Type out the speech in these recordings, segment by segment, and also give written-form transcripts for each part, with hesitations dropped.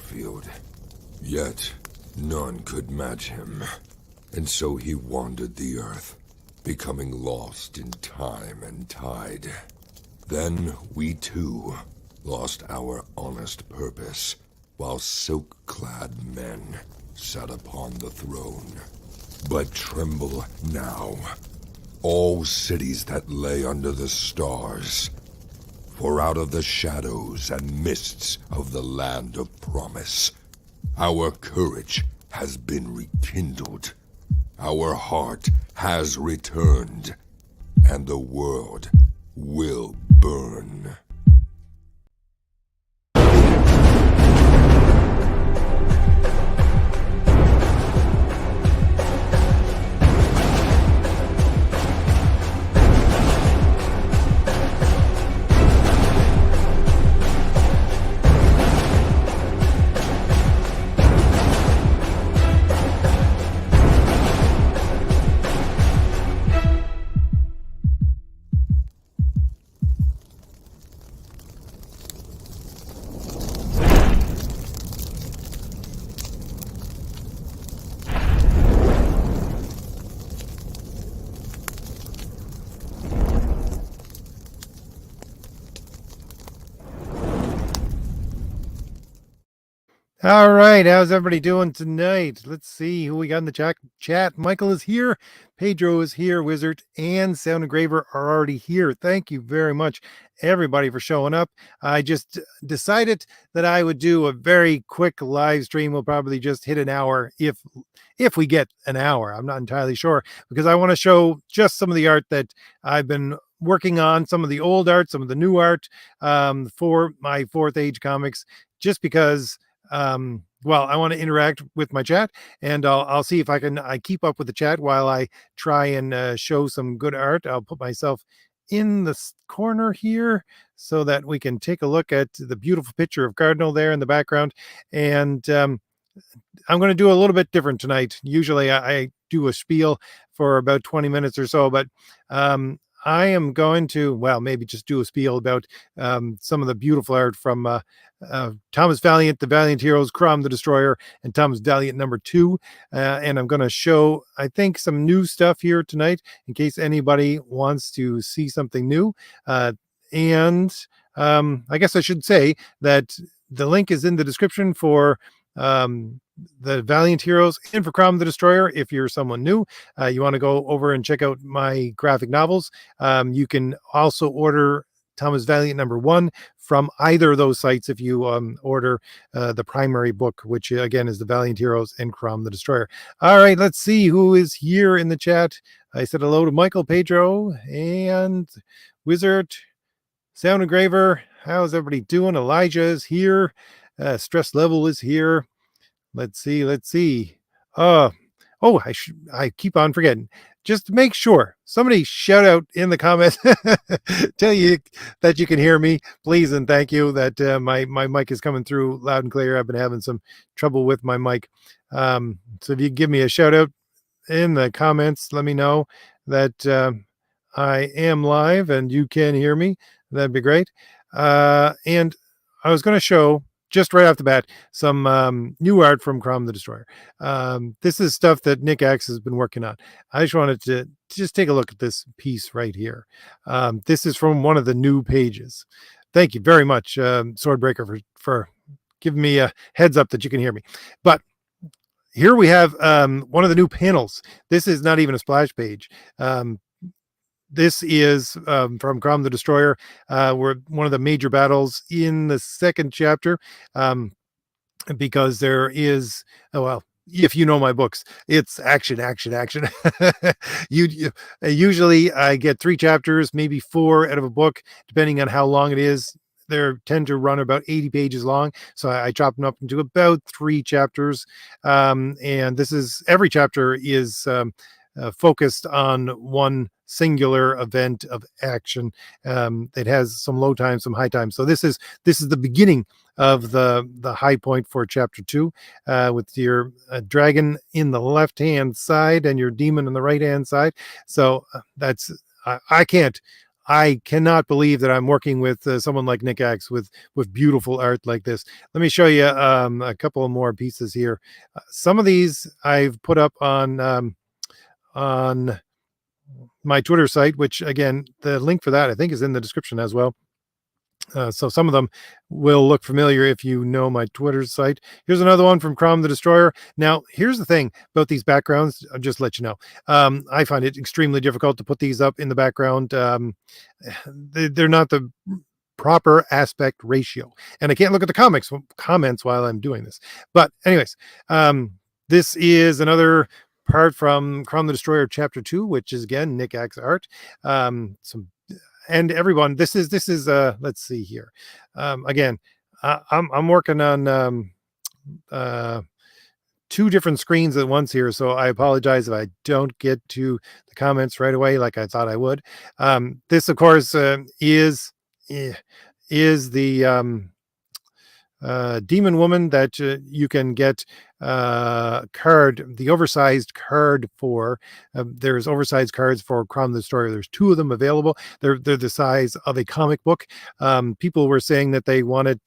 battlefield. Yet, none could match him. And so he wandered the earth, becoming lost in time and tide. Then we too lost our honest purpose, while silk-clad men sat upon the throne. But tremble now, all cities that lay under the stars. For out of the shadows and mists of the land of promise, our courage has been rekindled. Our heart has returned, and the world will burn. All right, how's everybody doing tonight? Let's see who we got in the chat. Michael is here, Pedro is here, Wizard and Sound Engraver are already here. Thank you very much, everybody, for showing up. I just decided that I would do a very quick live stream. We'll probably just hit an hour if we get an hour. I'm not entirely sure, because I want to show just some of the art that I've been working on, some of the old art, some of the new art for my Fourth Age comics, just because well, I want to interact with my chat, and I'll see if I keep up with the chat while I try and show some good art. I'll put myself in the corner here so that we can take a look at the beautiful picture of Cardinal there in the background. And I'm going to do a little bit different tonight. Usually I do a spiel for about 20 minutes or so, but I am going to, well, maybe just do a spiel about some of the beautiful art from Thomas Valiant, The Valiant Heroes, Crom the Destroyer, and Thomas Valiant #2. And I'm going to show, I think, some new stuff here tonight in case anybody wants to see something new. And I guess I should say that the link is in the description for the Valiant Heroes and for Crom the Destroyer. If you're someone new, you want to go over and check out my graphic novels. You can also order Thomas Valiant #1 from either of those sites if you order the primary book, which again is the Valiant Heroes and Crom the Destroyer. All right, let's see who is here in the chat. I said hello to Michael, Pedro, and Wizard, Sound Engraver. How's everybody doing? Elijah is here. Stress Level is here. Let's see. Oh, I keep on forgetting. Just to make sure, somebody shout out in the comments, tell you that you can hear me, please and thank you. That my mic is coming through loud and clear. I've been having some trouble with my mic, so if you give me a shout out in the comments, let me know that I am live and you can hear me. That'd be great. And I was going to show, just right off the bat, some new art from Crom the Destroyer. This is stuff that Nick Axe has been working on. I just wanted to just take a look at this piece right here. This is from one of the new pages. Thank you very much, Swordbreaker, for giving me a heads up that you can hear me. But here we have one of the new panels. This is not even a splash page. This is from Crom the Destroyer, where one of the major battles in the second chapter, because there is, oh, well, if you know my books, it's action. Usually I get 3 chapters, maybe 4 out of a book, depending on how long it is. They tend to run about 80 pages long, so I chop them up into about 3 chapters. And this is, every chapter is focused on one singular event of action. It has some low times, some high times. So this is the beginning of the high point for chapter 2, with your dragon in the left hand side and your demon in the right hand side. So that's I can't I cannot believe that I'm working with someone like Nick Axe with beautiful art like this. Let me show you a couple more pieces here. Some of these I've put up on my Twitter site, which again, the link for that I think is in the description as well. So some of them will look familiar if you know my Twitter site. Here's another one from Crom the Destroyer. Now, here's the thing about these backgrounds. I'll just let you know. I find it extremely difficult to put these up in the background. They're not the proper aspect ratio, and I can't look at the comments while I'm doing this. But anyways, this is another part from Crom the Destroyer Chapter 2, which is again Nick Axe art. Some and everyone, this is let's see here. Again, I'm working on two different screens at once here, so I apologize if I don't get to the comments right away like I thought I would. This of course is the demon woman that you can get the oversized card for. There's oversized cards for Crom the Destroyer. There's two of them available. They're the size of a comic book. People were saying that they wanted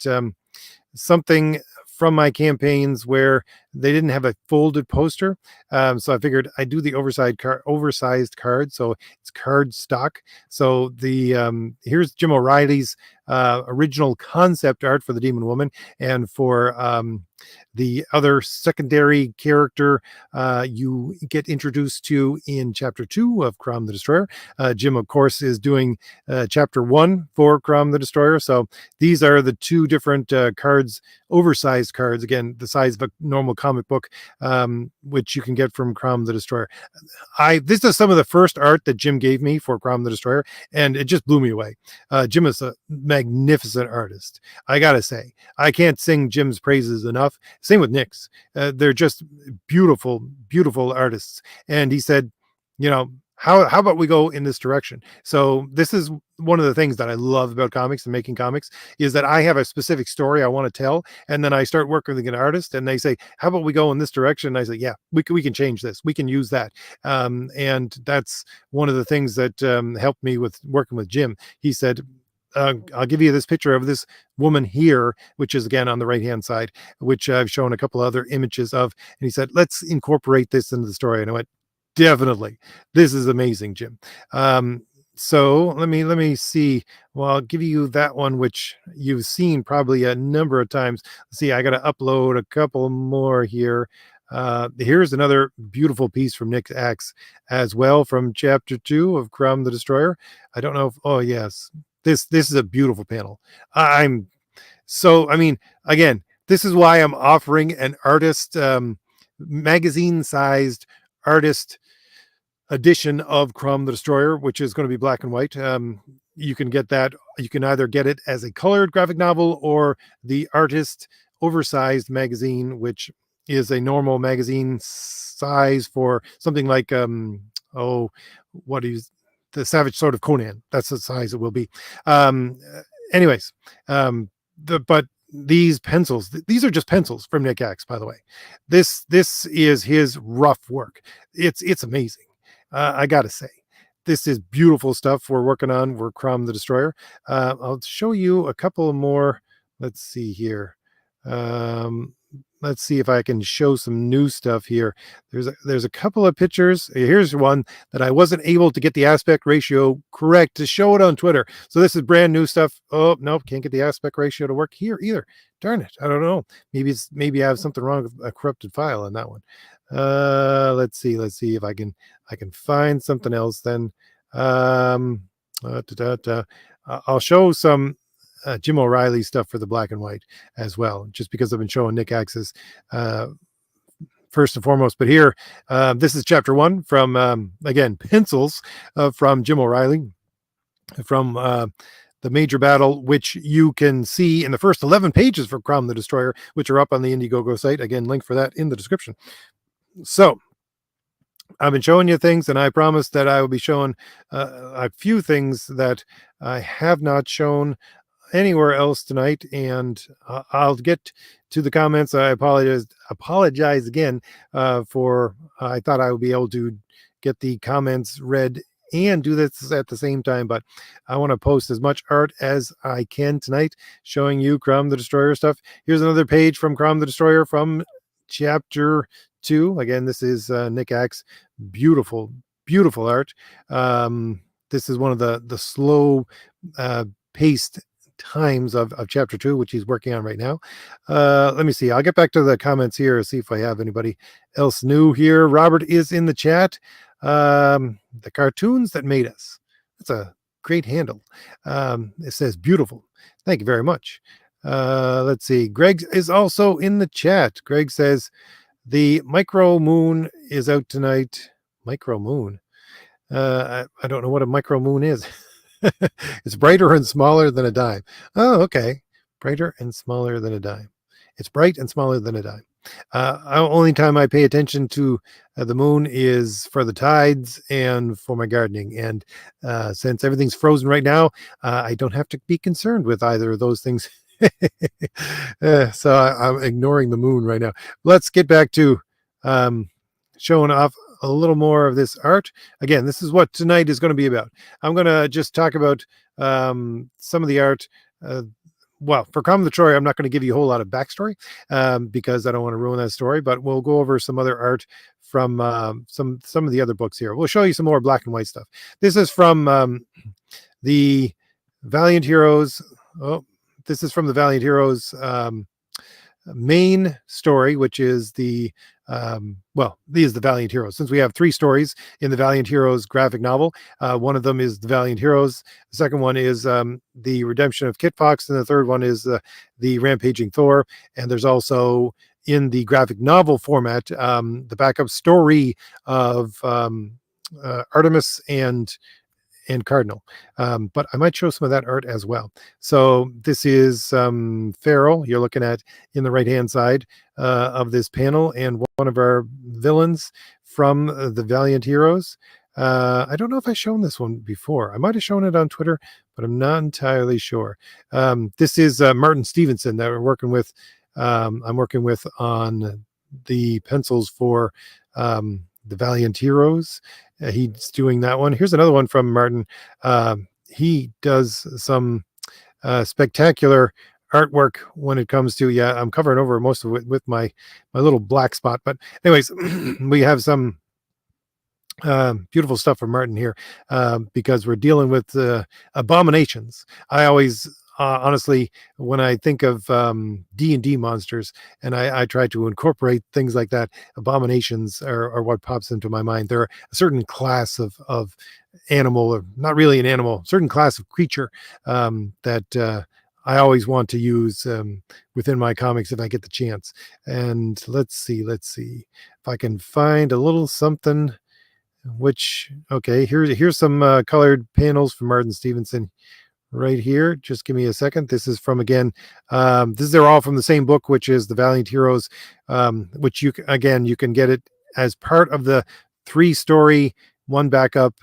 something from my campaigns where they didn't have a folded poster. So I figured I'd do the oversized card. So it's card stock. So the here's Jim O'Reilly's original concept art for the Demon Woman, and for the other secondary character you get introduced to in Chapter 2 of Crom the Destroyer. Jim, of course, is doing Chapter 1 for Crom the Destroyer. So these are the two different cards, oversized cards, again, the size of a normal comic book, which you can get from Crom the Destroyer. This is some of the first art that Jim gave me for Crom the Destroyer, and it just blew me away. Jim is a magnificent artist. I gotta say, I can't sing Jim's praises enough. Same with Nick's. They're just beautiful, beautiful artists. And he said, you know, how about we go in this direction? So this is one of the things that I love about comics and making comics, is that I have a specific story I want to tell, and then I start working with an artist, and they say, how about we go in this direction? And I say, yeah, we can change this. We can use that. And that's one of the things that helped me with working with Jim. He said, I'll give you this picture of this woman here, which is again on the right hand side, which I've shown a couple other images of. And he said, let's incorporate this into the story. And I went, definitely, this is amazing, Jim. So let me see. Well, I'll give you that one, which you've seen probably a number of times. Let's see, I got to upload a couple more here. Here's another beautiful piece from Nick Axe as well, from Chapter 2 of Crom the Destroyer. I don't know if, oh yes, this is a beautiful panel. I mean, again, this is why I'm offering an artist magazine-sized artist edition of Crom the Destroyer, which is going to be black and white. You can get that. You can either get it as a colored graphic novel or the artist oversized magazine, which is a normal magazine size for something like the Savage Sword of Conan. That's the size it will be. Anyways, but these pencils, these are just pencils from Nick Axe, by the way. This is his rough work. It's amazing. I gotta say, this is beautiful stuff we're working on. We're Crom the Destroyer. I'll show you a couple more. Let's see here. Let's see if I can show some new stuff here. There's a couple of pictures. Here's one that I wasn't able to get the aspect ratio correct to show it on Twitter. So this is brand new stuff. Oh, nope, can't get the aspect ratio to work here either. Darn it. I don't know. Maybe I have something wrong with a corrupted file on that one. Let's see if I can find something else then. I'll show some Jim O'Reilly stuff for the black and white as well, just because I've been showing Nick Axe's first and foremost. But here, this is Chapter 1 from, again, pencils from Jim O'Reilly, from the major battle, which you can see in the first 11 pages for Crom the Destroyer, which are up on the Indiegogo site. Again, link for that in the description. So I've been showing you things, and I promised that I will be showing a few things that I have not shown anywhere else tonight, and I'll get to the comments. I apologize again for I thought I would be able to get the comments read and do this at the same time, but I want to post as much art as I can tonight, showing you Crom the Destroyer stuff. Here's another page from Crom the Destroyer from chapter 2. Again, this is Nick Axe. Beautiful, beautiful art. This is one of the slow paced times of chapter 2, which he's working on right now. Let me see. I'll get back to the comments here, see if I have anybody else new here. Robert is in the chat. The cartoons that made us. That's a great handle. It says beautiful. Thank you very much. Let's see. Greg is also in the chat. Greg says the Micro Moon is out tonight. Micro Moon. I don't know what a micro moon is. It's brighter and smaller than a dime. Oh, okay. Brighter and smaller than a dime. It's bright and smaller than a dime. Only time I pay attention to the moon is for the tides and for my gardening. And since everything's frozen right now, I don't have to be concerned with either of those things. So I'm ignoring the moon right now. Let's get back to showing off a little more of this art. Again, this is what tonight is going to be about. I'm going to just talk about some of the art. Well, for Crom the Destroyer, I'm not going to give you a whole lot of backstory because I don't want to ruin that story, but we'll go over some other art from some of the other books here. We'll show you some more black and white stuff. This is from the Valiant Heroes. Oh, this is from the Valiant Heroes main story, which is the these are the Valiant Heroes. Since we have 3 stories in the Valiant Heroes graphic novel, one of them is the Valiant Heroes, the second one is the Redemption of Kit Fox, and the third one is the Rampaging Thor. And there's also in the graphic novel format the backup story of Artemis and Cardinal, but I might show some of that art as well. So this is Feral, you're looking at in the right hand side of this panel, and one of our villains from the Valiant Heroes. I don't know if I've shown this one before. I might have shown it on Twitter, but I'm not entirely sure. This is Martin Stevenson that we're working with. I'm working with on the pencils for the Valiant Heroes. He's doing that one. Here's another one from Martin. He does some spectacular artwork when it comes to, I'm covering over most of it with my little black spot. But anyways, we have some beautiful stuff from Martin here because we're dealing with abominations. I always honestly, when I think of D&D monsters and I try to incorporate things like that, abominations are what pops into my mind. They're a certain class of animal, or not really an animal, certain class of creature that I always want to use within my comics if I get the chance. And let's see if I can find a little something. Okay, here's some colored panels from Martin Stevenson right here. Just give me a second. This is from, again, they're all from the same book, which is the Valiant Heroes, which you can get it as part of the 3-story, 1 backup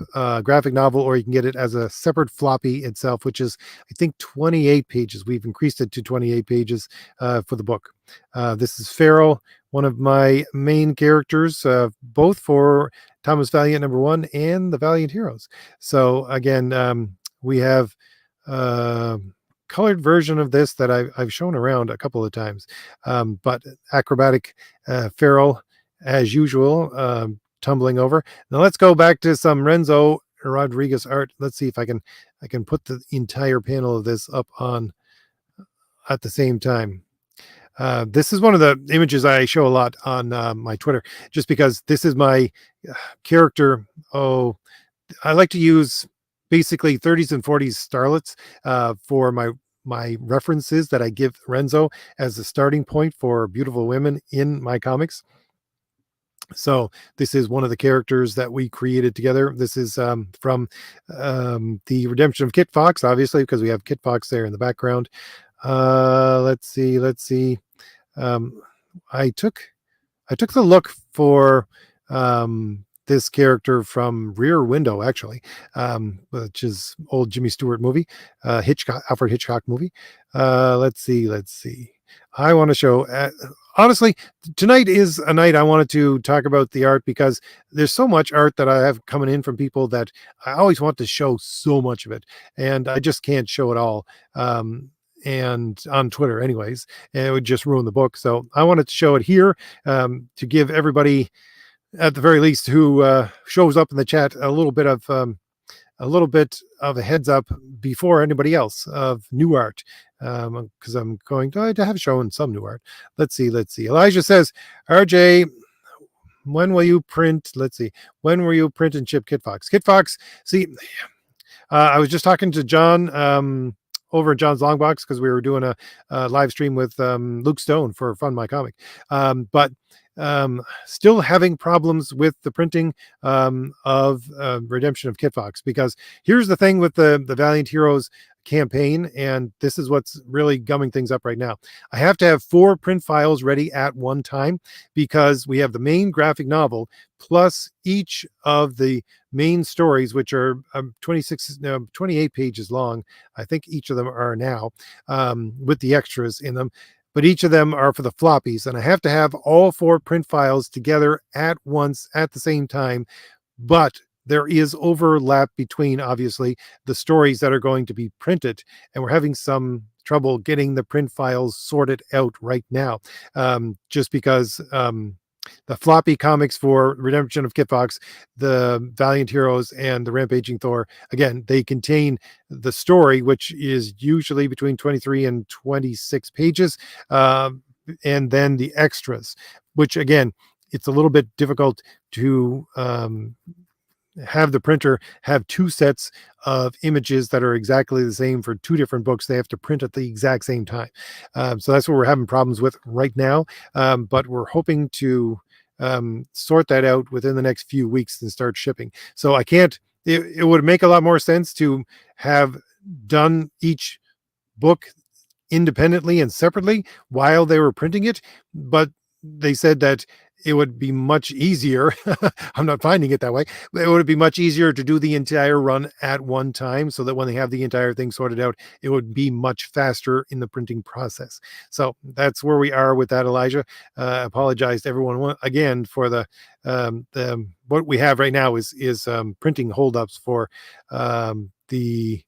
graphic novel, or you can get it as a separate floppy itself, which is, I think, 28 pages. We've increased it to 28 pages for the book. This is Feral, one of my main characters, both for Thomas Valiant #1 and the Valiant Heroes. So again, we have colored version of this that I've shown around a couple of times, but acrobatic Feral as usual, tumbling over. Now let's go back to some Renzo Rodriguez art. Let's see if I can put the entire panel of this up on at the same time. This is one of the images I show a lot on my Twitter, just because this is my character. Oh, I like to use basically 30s and 40s starlets for my references that I give Renzo as a starting point for beautiful women in my comics. So this is one of the characters that we created together. This is from the Redemption of Kit Fox, obviously, because we have Kit Fox there in the background. Let's see. I took the look for this character from Rear Window, actually, which is old Jimmy Stewart movie, Alfred Hitchcock movie. Let's see. I want to show. Honestly, tonight is a night I wanted to talk about the art because there's so much art that I have coming in from people that I always want to show so much of it, and I just can't show it all. And on Twitter, anyways, and it would just ruin the book. So I wanted to show it here to give everybody, at the very least, who shows up in the chat a little bit of a heads up before anybody else of new art, because I'm going to have shown some new art. Let's see. Elijah says, RJ, when will you print? Let's see. When will you print and ship Kitfox? Kitfox, see, I was just talking to John over at John's Longbox because we were doing a live stream with Luke Stone for Fund My Comic. But still having problems with the printing of Redemption of Kitfox, because here's the thing with the Valiant Heroes campaign, and this is what's really gumming things up right now. I have to have 4 print files ready at one time because we have the main graphic novel plus each of the main stories, which are 28 pages long. I think each of them are now, with the extras in them, but each of them are for the floppies, and I have to have all 4 print files together at once at the same time. But there is overlap between, obviously, the stories that are going to be printed, and we're having some trouble getting the print files sorted out right now, just because the floppy comics for Redemption of Kitfox, the Valiant Heroes, and the Rampaging Thor, again, they contain the story, which is usually between 23 and 26 pages, and then the extras, which, again, it's a little bit difficult to have the printer have 2 sets of images that are exactly the same for 2 different books. They have to print at the exact same time. So that's what we're having problems with right now. But we're hoping to sort that out within the next few weeks and start shipping. So I can't, it would make a lot more sense to have done each book independently and separately while they were printing it. But they said that it would be much easier. I'm not finding it that way. It would be much easier to do the entire run at one time, so that when they have the entire thing sorted out, it would be much faster in the printing process. So that's where we are with that, Elijah. Apologize to everyone again for the what we have right now is printing holdups for the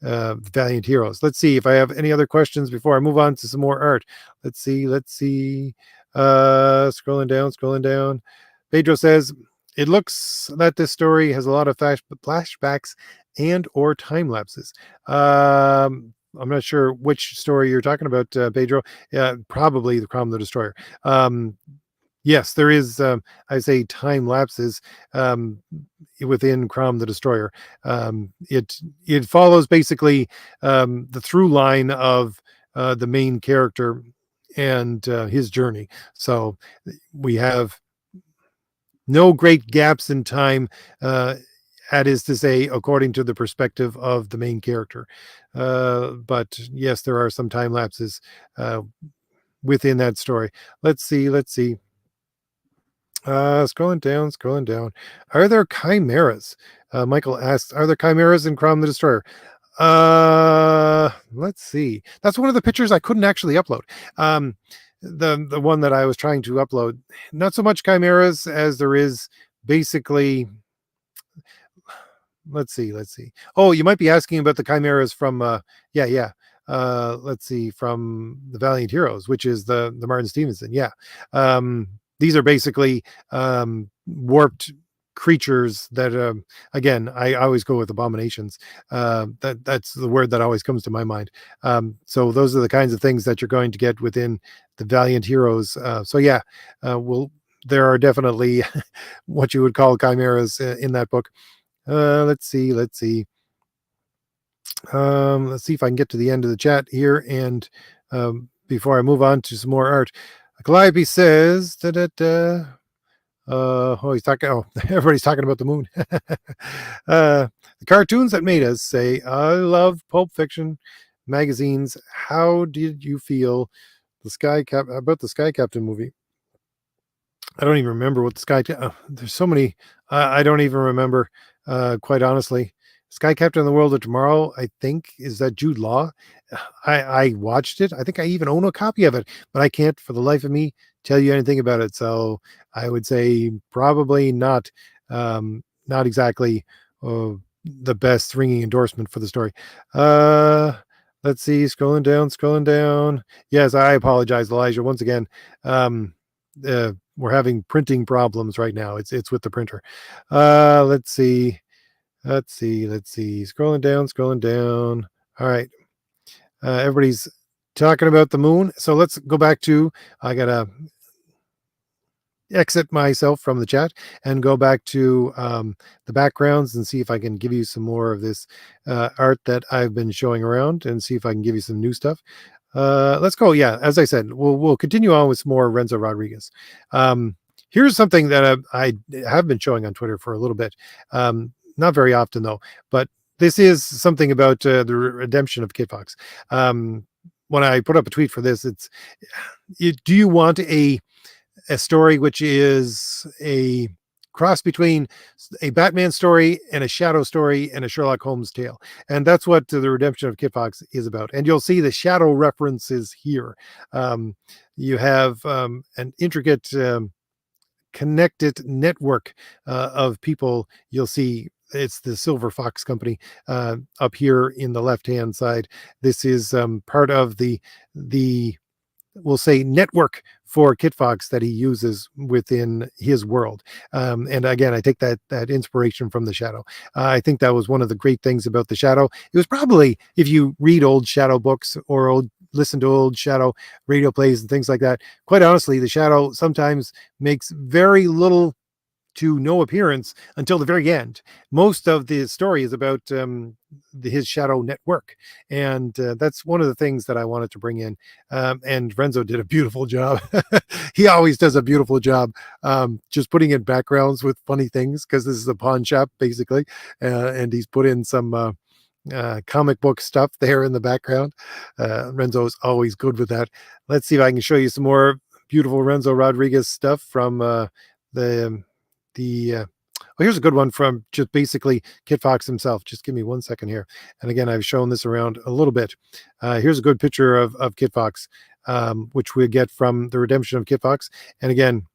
Valiant Heroes. Let's see if I have any other questions before I move on to some more art. Let's see. Scrolling down. Pedro says, it looks that this story has a lot of flashbacks and or time lapses. I'm not sure which story you're talking about, Pedro. Probably the Crom the Destroyer. Yes, there is, I say, time lapses within Crom the Destroyer. It follows basically the through line of the main character and his journey. So we have no great gaps in time, that is to say, according to the perspective of the main character. But yes, there are some time lapses within that story. Let's see. Scrolling down. Are there chimeras? Michael asks, are there chimeras in Crom the Destroyer? Let's see. That's one of the pictures I couldn't actually upload. The one that I was trying to upload, not so much chimeras as there is basically. Let's see. Oh, you might be asking about the chimeras from let's see, from the Valiant Heroes, which is the Martin Stevenson. Yeah. These are basically warped creatures that again, I always go with abominations. That's the word that always comes to my mind. So those are the kinds of things that you're going to get within the Valiant Heroes. So yeah, there are definitely what you would call chimeras in that book. Let's see if I can get to the end of the chat here, and before I move on to some more art. Calliope says he's talking. Oh, everybody's talking about the moon. The cartoons that made us say, I love Pulp Fiction magazines. How did you feel about the Sky Captain movie? I don't even remember what the Sky. There's so many. I don't even remember. Quite honestly, Sky Captain of the World of Tomorrow, I think, is that Jude Law. I watched it. I think I even own a copy of it, but I can't for the life of me tell you anything about it. So I would say probably not, not exactly the best ringing endorsement for the story. Let's see, scrolling down, scrolling down. Yes, I apologize, Elijah. Once again, we're having printing problems right now. It's with the printer. Let's see. Let's see. Let's see. Scrolling down, scrolling down. All right. Everybody's talking about the moon. So let's go back to, I got to exit myself from the chat and go back to the backgrounds and see if I can give you some more of this art that I've been showing around and see if I can give you some new stuff. Let's go. Yeah, as I said, we'll continue on with some more Renzo Rodriguez. Here's something that I have been showing on Twitter for a little bit. Not very often though, but this is something about the redemption of Kit Fox. When I put up a tweet for this, do you want a story which is a cross between a Batman story and a Shadow story and a Sherlock Holmes tale? And that's what the redemption of Kit Fox is about. And you'll see the Shadow references here. You have an intricate connected network of people. You'll see it's the Silver Fox Company up here in the left hand side. This is part of the we'll say network for Kit Fox that he uses within his world. And again, I take that inspiration from the Shadow. I think that was one of the great things about the Shadow. It was probably, if you read old Shadow books or listen to old Shadow radio plays and things like that, quite honestly, the Shadow sometimes makes very little to no appearance until the very end. Most of the story is about his Shadow network, and that's one of the things that I wanted to bring in. And Renzo did a beautiful job. He always does a beautiful job, just putting in backgrounds with funny things, because this is a pawn shop basically, and he's put in some comic book stuff there in the background. Renzo is always good with that. Let's see if I can show you some more beautiful Renzo Rodriguez stuff from the here's a good one from just basically Kit Fox himself. Just give me 1 second here. And again, I've shown this around a little bit. Here's a good picture of Kit Fox, which we get from the redemption of Kit Fox. And again,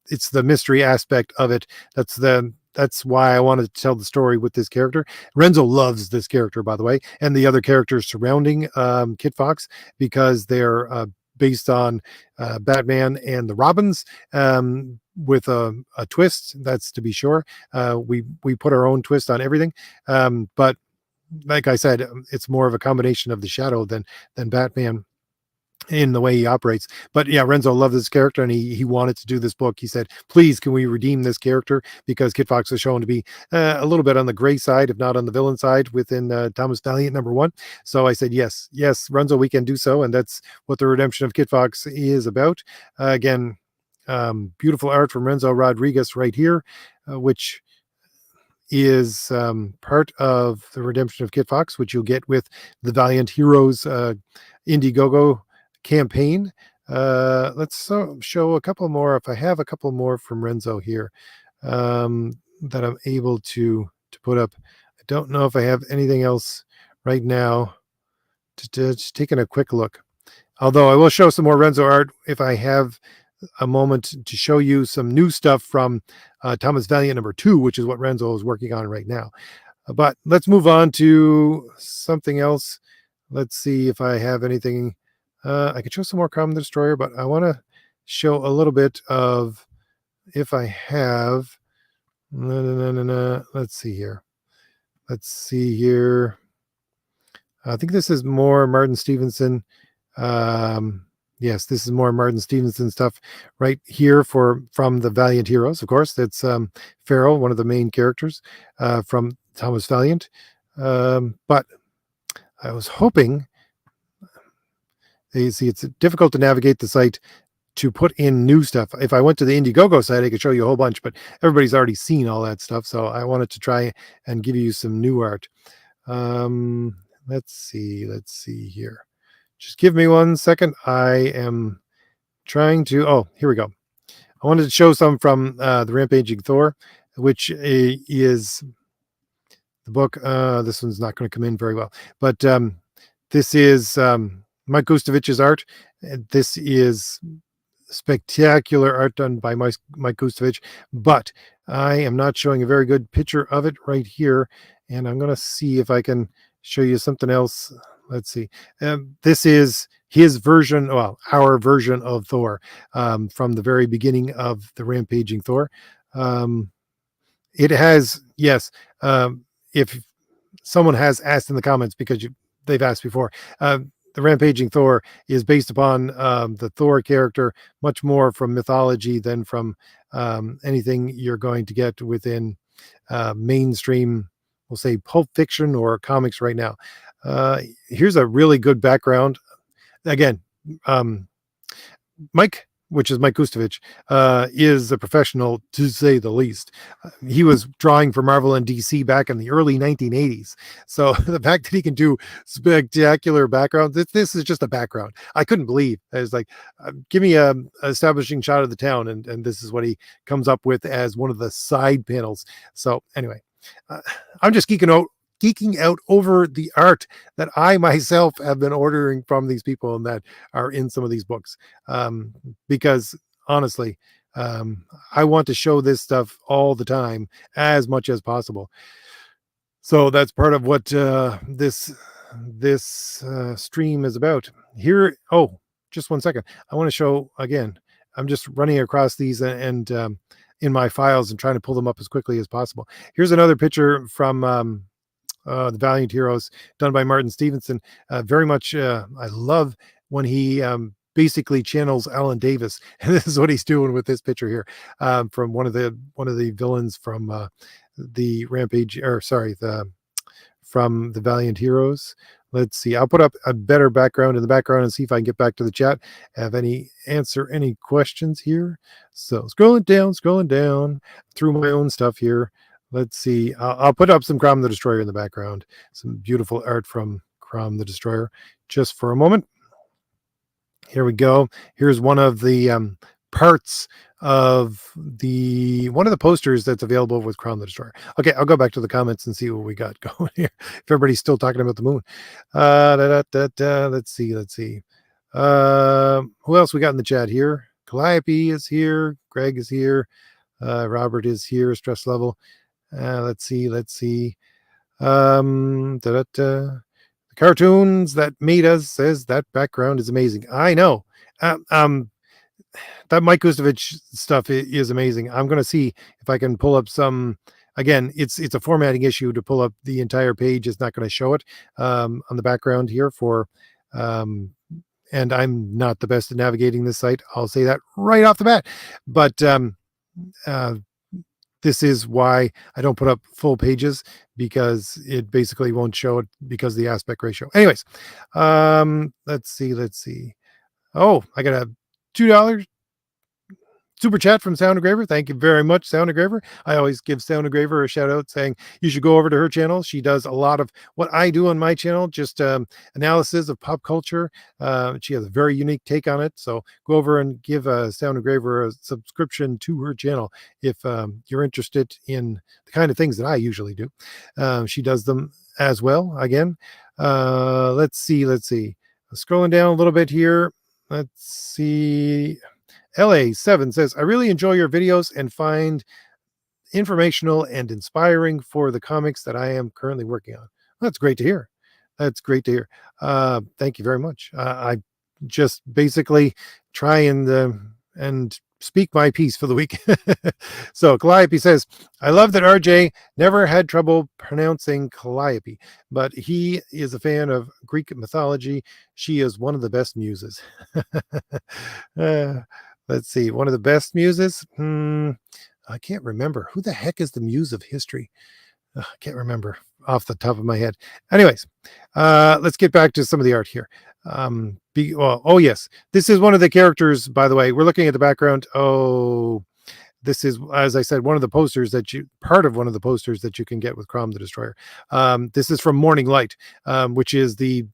it's the mystery aspect of it. That's why I wanted to tell the story with this character. Renzo loves this character, by the way, and the other characters surrounding Kit Fox, because they're based on Batman and the Robins, with a twist, that's to be sure. We put our own twist on everything, but like I said, it's more of a combination of the Shadow than Batman in the way he operates. But yeah, Renzo loved this character, and he wanted to do this book. He said, please, can we redeem this character, because Kit Fox was shown to be a little bit on the gray side, if not on the villain side, within Thomas Valiant #1. So I said, yes, Renzo, we can do so. And that's what the redemption of Kit Fox is about. Again, beautiful art from Renzo Rodriguez right here, which is part of the redemption of Kit Fox, which you'll get with the Valiant Heroes Indiegogo campaign. Let's show a couple more, if I have a couple more from Renzo here that I'm able to put up. I don't know if I have anything else right now. Just taking a quick look. Although I will show some more Renzo art if I have a moment to show you some new stuff from Thomas Valiant #2, which is what Renzo is working on right now. But let's move on to something else. Let's see if I have anything. I could show some more Common Destroyer, but I want to show a little bit of, if I have. Let's see here. I think this is more Martin Stevenson. Yes, this is more Martin Stevenson stuff right here from the Valiant Heroes. Of course, that's Farrell, one of the main characters from Thomas Valiant. But I was hoping, you see, it's difficult to navigate the site to put in new stuff. If I went to the Indiegogo site, I could show you a whole bunch, but everybody's already seen all that stuff. So I wanted to try and give you some new art. Let's see here. Just give me 1 second. I am trying to, oh, here we go. I wanted to show some from the Rampaging Thor, which is the book. This one's not going to come in very well, but this is Mike Gustovich's art. This is spectacular art done by Mike Gustovich, but I am not showing a very good picture of it right here, and I'm going to see if I can show you something else. Let's see. This is his version, well, our version of Thor, from the very beginning of the Rampaging Thor. It has, yes, if someone has asked in the comments, because they've asked before, the Rampaging Thor is based upon the Thor character much more from mythology than from anything you're going to get within mainstream, we'll say, pulp fiction or comics right now. Here's a really good background. Again, Mike, which is Mike Gustovich, is a professional, to say the least. He was drawing for Marvel and DC back in the early 1980s. So the fact that he can do spectacular backgrounds, this is just a background. I couldn't believe. I was like, give me a establishing shot of the town, and this is what he comes up with as one of the side panels. So anyway, I'm just geeking out over the art that I myself have been ordering from these people and that are in some of these books. Because honestly, I want to show this stuff all the time as much as possible. So that's part of what this stream is about. Here, oh, just one second. I want to show again. I'm just running across these and in my files and trying to pull them up as quickly as possible. Here's another picture from the Valiant Heroes, done by Martin Stevenson. Very much, I love when he basically channels Alan Davis, and this is what he's doing with this picture here, from one of the villains from the Rampage, or sorry, from the Valiant Heroes. Let's see. I'll put up a better background in the background and see if I can get back to the chat. Answer any questions here. So scrolling down through my own stuff here. Let's see. I'll put up some Crom the Destroyer in the background. Some beautiful art from Crom the Destroyer. Just for a moment. Here we go. Here's one of the parts of one of the posters that's available with Crom the Destroyer. Okay, I'll go back to the comments and see what we got going here. If everybody's still talking about the moon. Let's see. Who else we got in the chat here? Calliope is here. Greg is here. Robert is here. Stress level. Let's see. The cartoons that made us says that background is amazing. I know. That Mike Gustovich stuff is amazing. I'm going to see if I can pull up some. Again, it's a formatting issue to pull up the entire page. It's not going to show it on the background here for. And I'm not the best at navigating this site. I'll say that right off the bat. But this is why I don't put up full pages, because it basically won't show it because of the aspect ratio. Anyways, let's see. Oh, I got a $2 super chat from Sound Engraver. Thank you very much, Sound Engraver. I always give Sound Engraver a shout out saying you should go over to her channel. She does a lot of what I do on my channel, just analysis of pop culture. She has a very unique take on it. So go over and give Sound Engraver a subscription to her channel if you're interested in the kind of things that I usually do. She does them as well. Again, let's see. Scrolling down a little bit here. Let's see. LA7 says, I really enjoy your videos and find informational and inspiring for the comics that I am currently working on. That's great to hear. Thank you very much. I just basically try and speak my piece for the week. So Calliope says, I love that RJ never had trouble pronouncing Calliope, but he is a fan of Greek mythology. She is one of the best muses. Let's see. One of the best muses? I can't remember. Who the heck is the muse of history? I can't remember off the top of my head. Anyways, let's get back to some of the art here. Oh, yes. This is one of the characters, by the way. We're looking at the background. Oh, this is, as I said, part of one of the posters that you can get with Crom the Destroyer. This is from Morning Light, which is the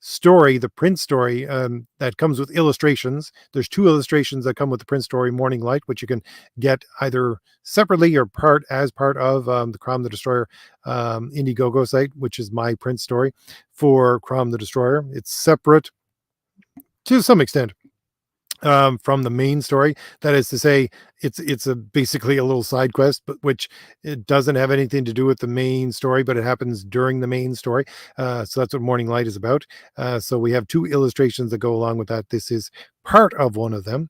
story, the print story, that comes with illustrations. There's 2 illustrations that come with the print story, Morning Light, which you can get either separately or part of the Crom the Destroyer Indiegogo site, which is my print story for Crom the Destroyer. It's separate to some extent from the main story. That is to say, it's a basically a little side quest, but which it doesn't have anything to do with the main story, but it happens during the main story. So that's what Morning Light is about. So we have 2 illustrations that go along with that. This is part of one of them.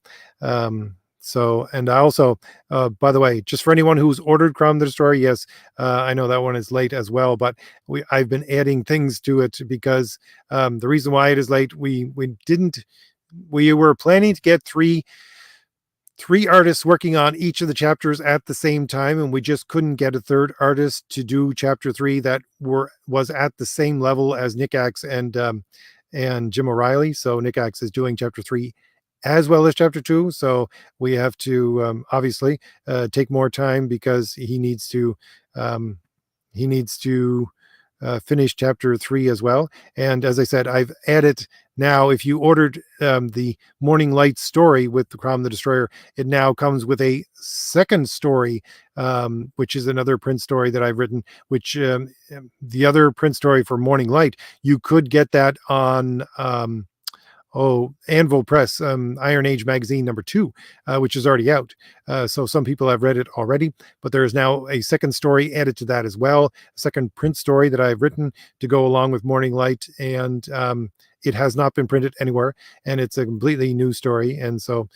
So, and I also, by the way, just for anyone who's ordered Crom the Destroyer, yes, I know that one is late as well, but I've been adding things to it because the reason why it is late, we were planning to get three artists working on each of the chapters at the same time, and we just couldn't get a third artist to do chapter 3 that was at the same level as Nick Axe and Jim O'Reilly. So Nick Axe is doing chapter 3 as well as chapter 2, so we have to obviously take more time because he needs to finish chapter 3 as well. And as I said, I've added now, if you ordered the Morning Light story with the Crom the Destroyer, it now comes with a second story, which is another print story that I've written, which the other print story for Morning Light, you could get that on Anvil Press, Iron Age magazine number 2, which is already out. So some people have read it already, but there is now a second story added to that as well, a second print story that I've written to go along with Morning Light, and it has not been printed anywhere, and it's a completely new story. And so,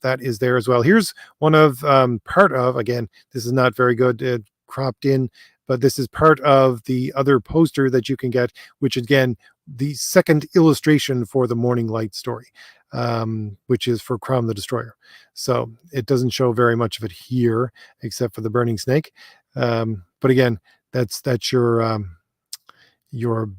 that is there as well. Here's one of part of, again, this is not very good cropped in, but this is part of the other poster that you can get, which again, the second illustration for the Morning Light story, which is for Crom the Destroyer. So it doesn't show very much of it here, except for the burning snake. But again, that's your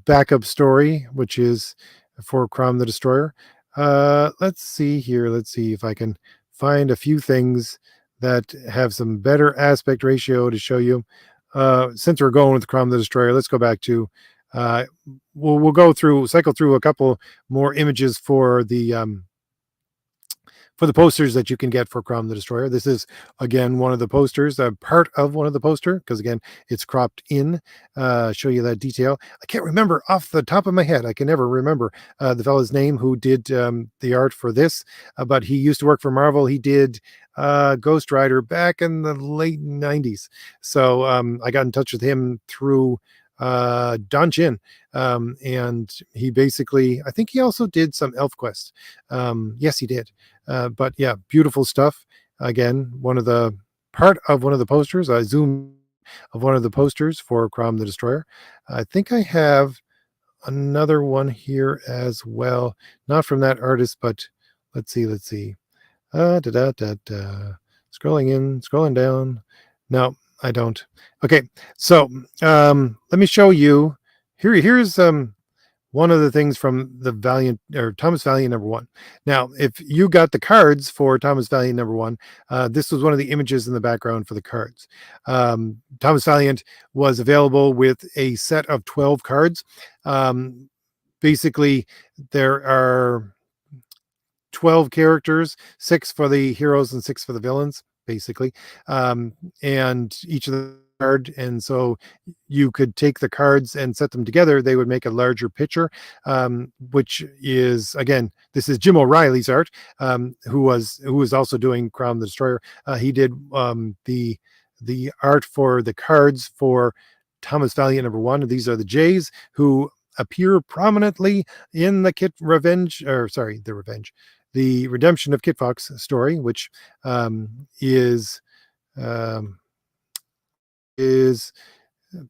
backup story, which is for Crom the Destroyer. Let's see here. Let's see if I can find a few things that have some better aspect ratio to show you. Since we're going with Crom the Destroyer, let's go back to we'll cycle through a couple more images for the posters that you can get for Crom the Destroyer. This is again one of the posters, part of one of the poster, because again it's cropped in. Show you that detail. I can't remember off the top of my head. I can never remember the fellow's name who did the art for this, but he used to work for Marvel. He did Ghost Rider back in the late 90s. So I got in touch with him through Don Chin, and he basically, I think he also did some ElfQuest. Yes, he did. But yeah, beautiful stuff. Again, part of one of the posters. I zoomed of one of the posters for Crom the Destroyer. I think I have another one here as well, not from that artist, but let's see. Scrolling down. No, I don't. Okay, so let me show you. Here's one of the things from the Valiant, or Thomas Valiant #1. Now, if you got the cards for Thomas Valiant #1, this was one of the images in the background for the cards. Thomas Valiant was available with a set of 12 cards. Basically, there are 12 characters, 6 for the heroes and 6 for the villains, basically, and each of the card, and so you could take the cards and set them together. They would make a larger picture, which is, again, this is Jim O'Reilly's art, who was also doing Crom the Destroyer. He did the art for the cards for Thomas Valiant #1. These are the Jays, who appear prominently in the the Redemption of Kit Fox story, which is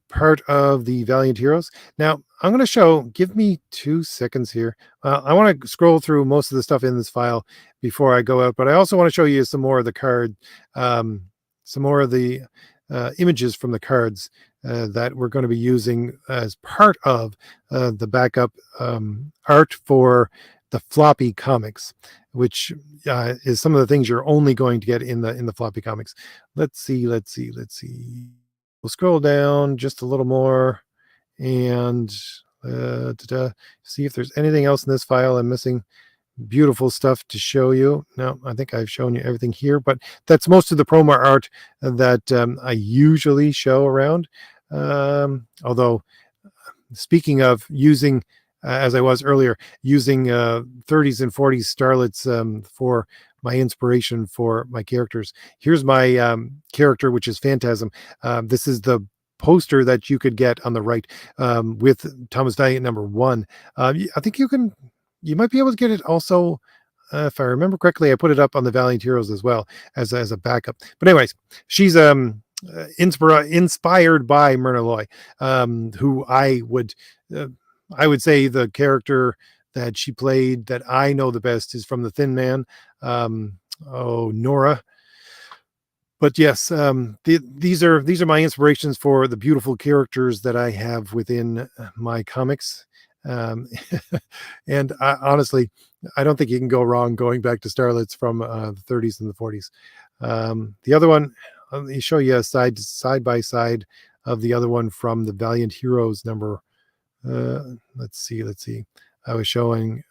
part of the Valiant Heroes. Now, I'm going to give me 2 seconds here. I want to scroll through most of the stuff in this file before I go out, but I also want to show you some more of the card, some more of the images from the cards that we're going to be using as part of the backup art for the floppy comics, which is some of the things you're only going to get in the floppy comics. Let's see. We'll scroll down just a little more, and See if there's anything else in this file I'm missing. Beautiful stuff to show you. No, I think I've shown you everything here, but that's most of the promo art that I usually show around. Although, speaking of using, as I was earlier, using 30s and 40s starlets for my inspiration for my characters. Here's my character, which is Phantasm. This is the poster that you could get on the right with Thomas Valiant #1. I think you might be able to get it also. If I remember correctly, I put it up on the Valiant Heroes as well as a backup. But anyways, she's inspired by Myrna Loy, who I would say the character that she played that I know the best is from The Thin Man. Nora. But yes, these are my inspirations for the beautiful characters that I have within my comics. And honestly, I don't think you can go wrong going back to starlets from the 30s and the 40s. The other one, let me show you a side by side of the other one from the Valiant Heroes number. Let's see. I was showing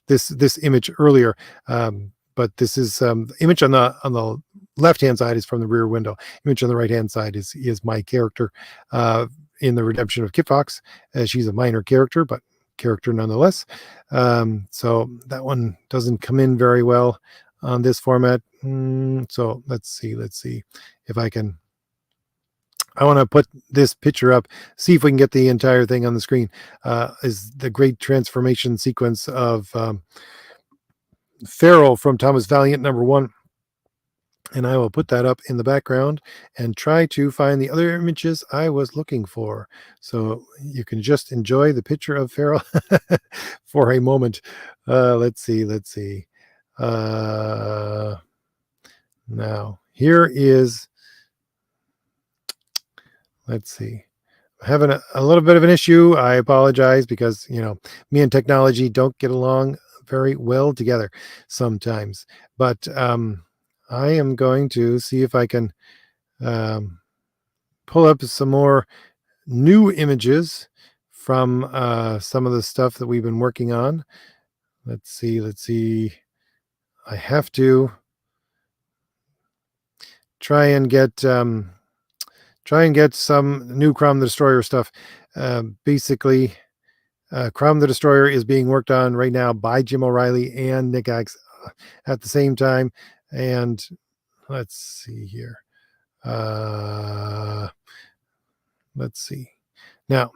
this image earlier, but this is the image on the left hand side is from the Rear Window. Image on the right hand side is my character in the Redemption of Kit Fox. She's a minor character, but character nonetheless. So that one doesn't come in very well on this format. So let's see if I can. I want to put this picture up, see if we can get the entire thing on the screen. Is the great transformation sequence of Feral from Thomas Valiant #1. And I will put that up in the background and try to find the other images I was looking for. So you can just enjoy the picture of Feral for a moment. Let's see. Now, here is, let's see. I'm having a little bit of an issue. I apologize because, me and technology don't get along very well together sometimes. But I am going to see if I can pull up some more new images from some of the stuff that we've been working on. Let's see. I have to try and get some new Crom the Destroyer stuff. Basically, Crom the Destroyer is being worked on right now by Jim O'Reilly and Nick Axe at the same time. And let's see here. Let's see. Now,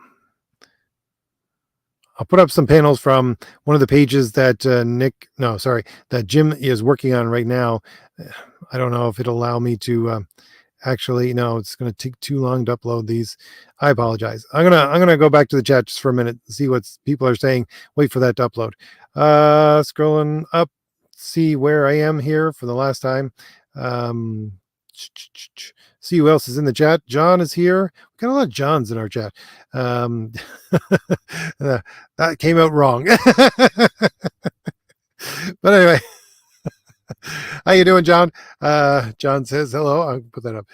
I'll put up some panels from one of the pages that that Jim is working on right now. I don't know if it'll allow me to actually, no, it's going to take too long to upload these. I apologize. I'm gonna go back to the chat just for a minute and see what people are saying. Wait for that to upload. Scrolling up, see where I am here for the last time. See who else is in the chat. John is here. We got a lot of Johns in our chat. That came out wrong. But anyway, how you doing, John? John says hello. I'll put that up.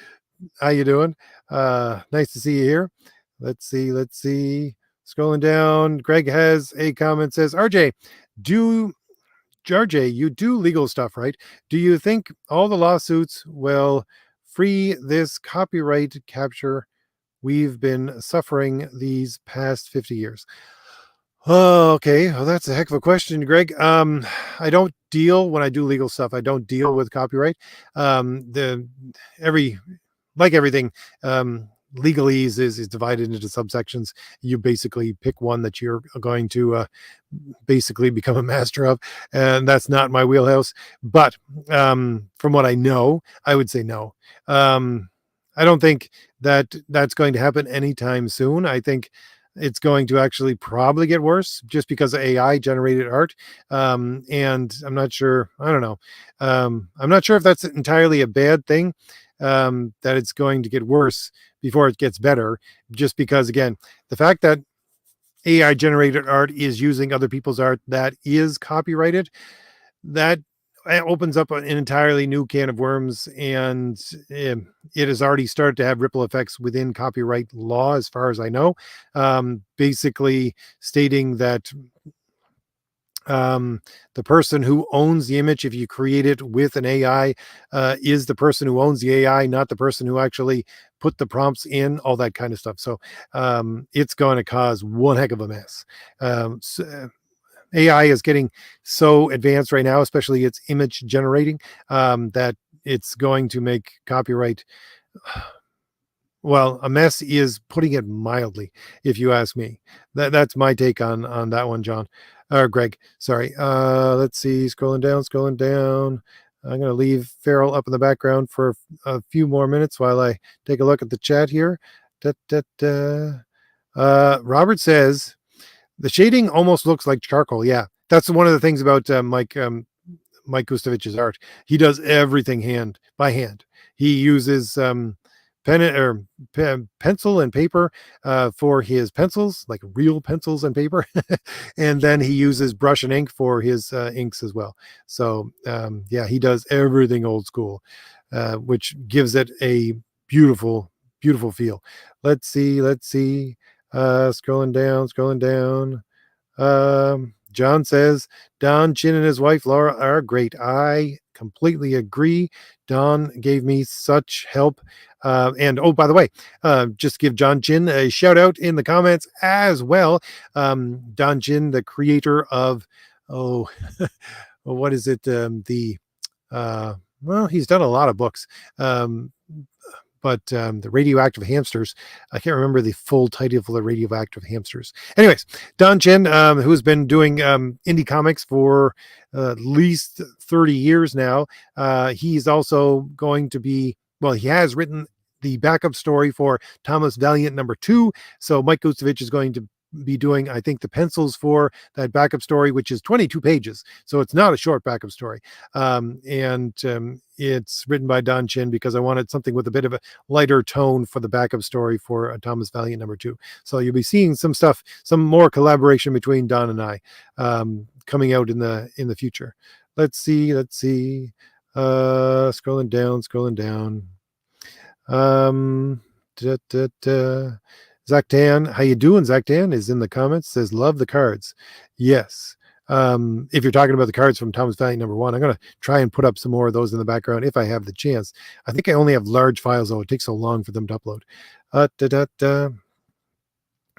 How you doing? Nice to see you here. Let's see. Scrolling down. Greg has a comment, says, RJ, you do legal stuff, right? Do you think all the lawsuits will free this copyright capture we've been suffering these past 50 years? Oh, okay. Well, that's a heck of a question, Greg. I don't deal, when I do legal stuff, I don't deal with copyright. Everything, legalese is divided into subsections. You basically pick one that you're going to basically become a master of, and that's not my wheelhouse. But from what I know, I would say no. I don't think that's going to happen anytime soon. I think it's going to actually probably get worse just because of AI generated art. And I'm not sure. I don't know. I'm not sure if that's entirely a bad thing, that it's going to get worse before it gets better, just because, again, the fact that AI generated art is using other people's art that is copyrighted, that it opens up an entirely new can of worms, and it has already started to have ripple effects within copyright law, as far as I know. Basically stating that the person who owns the image, if you create it with an AI, is the person who owns the AI, not the person who actually put the prompts in, all that kind of stuff. So it's going to cause one heck of a mess. AI is getting so advanced right now, especially its image generating, that it's going to make copyright, well, a mess is putting it mildly, if you ask me. That's my take on that one, John, or Greg. Sorry. Let's see. Scrolling down. I'm going to leave Farrell up in the background for a few more minutes while I take a look at the chat here. Robert says the shading almost looks like charcoal. Yeah, that's one of the things about Mike Gustavich's art. He does everything by hand. He uses pencil and paper for his pencils, like real pencils and paper, and then he uses brush and ink for his inks as well. So yeah, he does everything old school, which gives it a beautiful feel. Let's see. Scrolling down. John says Don Chin and his wife Laura are great. I completely agree. Don gave me such help. And oh, by the way, just give John Chin a shout out in the comments as well. Don Chin, the creator of what is it? Well, he's done a lot of books. But the Radioactive Hamsters, I can't remember the full title of the Radioactive Hamsters. Anyways, Don Chin, who's been doing indie comics for at least 30 years now, he's also going to be, well, he has written the backup story for Thomas Valiant #2. So Mike Gustovich is going to be doing, I think, the pencils for that backup story, which is 22 pages. So it's not a short backup story. It's written by Don Chin because I wanted something with a bit of a lighter tone for the backup story for Thomas Valiant #2. So you'll be seeing some stuff, some more collaboration between Don and I coming out in the future. Let's see. Scrolling down. Zach Dan, how you doing? Zach Dan is in the comments, says love the cards. Yes. If you're talking about the cards from Thomas Valiant #1, I'm going to try and put up some more of those in the background if I have the chance. I think I only have large files, though. It takes so long for them to upload.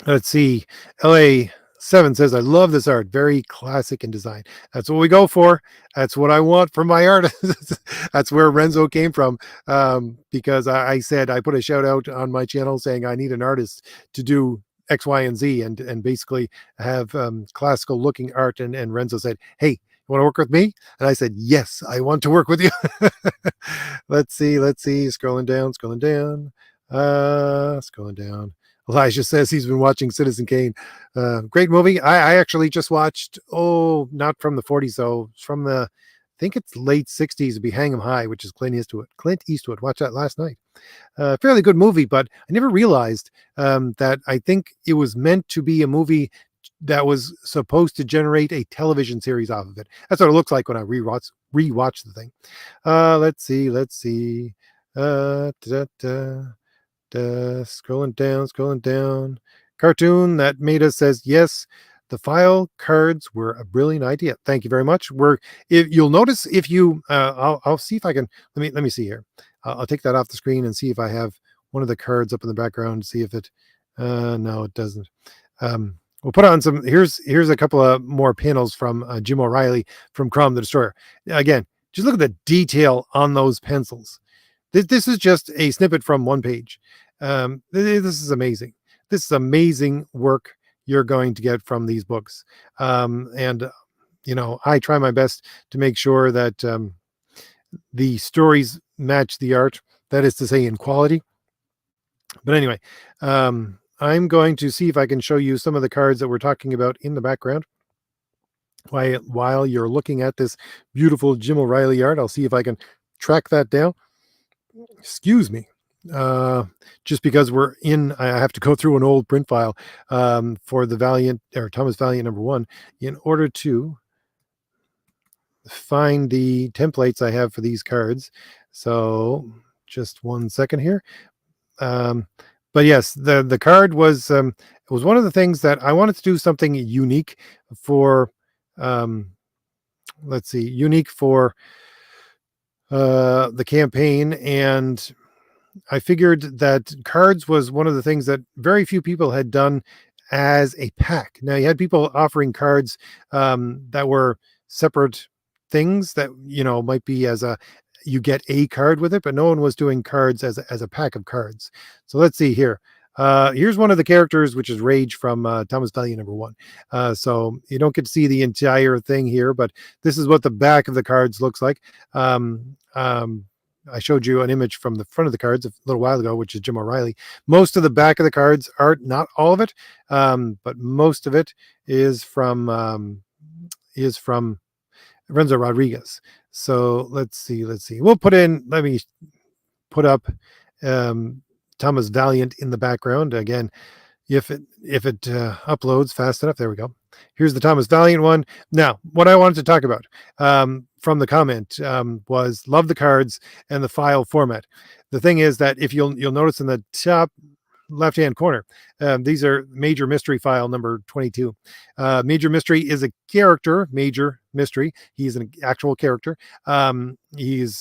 Let's see. LA7 says, I love this art. Very classic in design. That's what we go for. That's what I want from my art. That's where Renzo came from. Because I said, I put a shout out on my channel saying I need an artist to do X, Y, and Z and basically have classical looking art. And Renzo said, hey, you want to work with me? And I said, yes, I want to work with you. Let's see. Scrolling down. Elijah says he's been watching Citizen Kane. Great movie. I actually just watched, not from the 40s, though, from the, I think it's late 60s, it'd be Hang 'em High, which is Clint Eastwood. Watched that last night. Fairly good movie, but I never realized that I think it was meant to be a movie that was supposed to generate a television series off of it. That's what it looks like when I rewatch the thing. Let's see. Scrolling down. Cartoon that made us says yes, the file cards were a brilliant idea. Thank you very much. If you'll notice, if you I'll see if I can, let me see here. I'll take that off the screen and see if I have one of the cards up in the background, see if it no, it doesn't. We'll put on some, here's a couple of more panels from Jim O'Reilly from Crom the Destroyer. Again, just look at the detail on those pencils. This is just a snippet from one page. This is amazing. This is amazing work you're going to get from these books. And I try my best to make sure that the stories match the art, that is to say in quality. But anyway, I'm going to see if I can show you some of the cards that we're talking about in the background. While you're looking at this beautiful Jim O'Reilly art, I'll see if I can track that down. Excuse me. Just because I have to go through an old print file for the Valiant or Thomas Valiant #1 in order to find the templates I have for these cards. So just 1 second here. But yes, the card was it was one of the things that I wanted to do something unique for. Let's see, unique for the campaign, and I figured that cards was one of the things that very few people had done as a pack. Now you had people offering cards that were separate things that might be as a you get a card with it, but no one was doing cards as a pack of cards. So let's see here. Here's one of the characters, which is Rage from Thomas Valiant #1. So you don't get to see the entire thing here, but this is what the back of the cards looks like. I showed you an image from the front of the cards a little while ago, which is Jim O'Reilly. Most of the back of the cards are not all of it, but most of it is from Renzo Rodriguez. So let's see. We'll put in. Let me put up Thomas Valiant in the background again. If it uploads fast enough, there we go. Here's the Thomas Valiant one. Now, what I wanted to talk about from the comment was love the cards and the file format. The thing is that if you'll notice in the top left-hand corner, these are Major Mystery file number 22. Major Mystery is a character, Major Mystery. He's an actual character. He's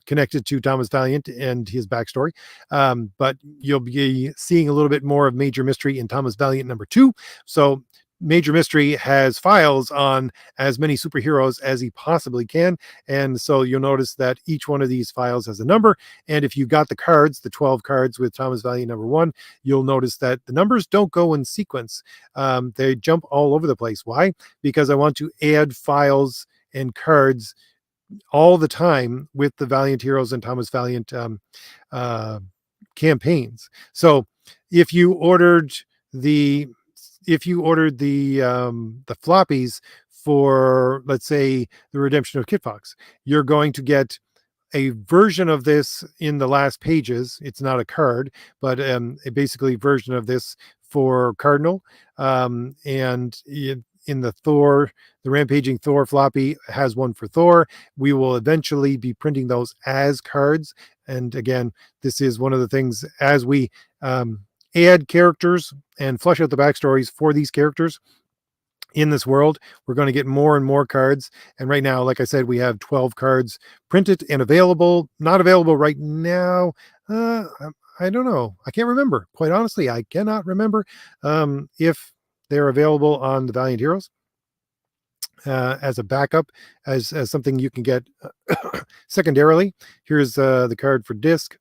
connected to Thomas Valiant and his backstory. But you'll be seeing a little bit more of Major Mystery in Thomas Valiant #2. So Major Mystery has files on as many superheroes as he possibly can. And so you'll notice that each one of these files has a number. And if you got the cards, the 12 cards with Thomas Valiant #1, you'll notice that the numbers don't go in sequence. They jump all over the place. Why? Because I want to add files and cards all the time with the Valiant Heroes and Thomas Valiant campaigns. So if you ordered the floppies for, let's say, the Redemption of Kit Fox, you're going to get a version of this in the last pages. It's not a card, but a basically version of this for Cardinal. And in the Rampaging Thor floppy has one for Thor. We will eventually be printing those as cards. And again, this is one of the things as we add characters and flesh out the backstories for these characters in this world, we're going to get more and more cards. And right now, like I said, we have 12 cards printed and available. Not available right now. I don't know. I can't remember. Quite honestly, I cannot remember if they're available on the Valiant Heroes as a backup, as something you can get secondarily. Here's the card for disc.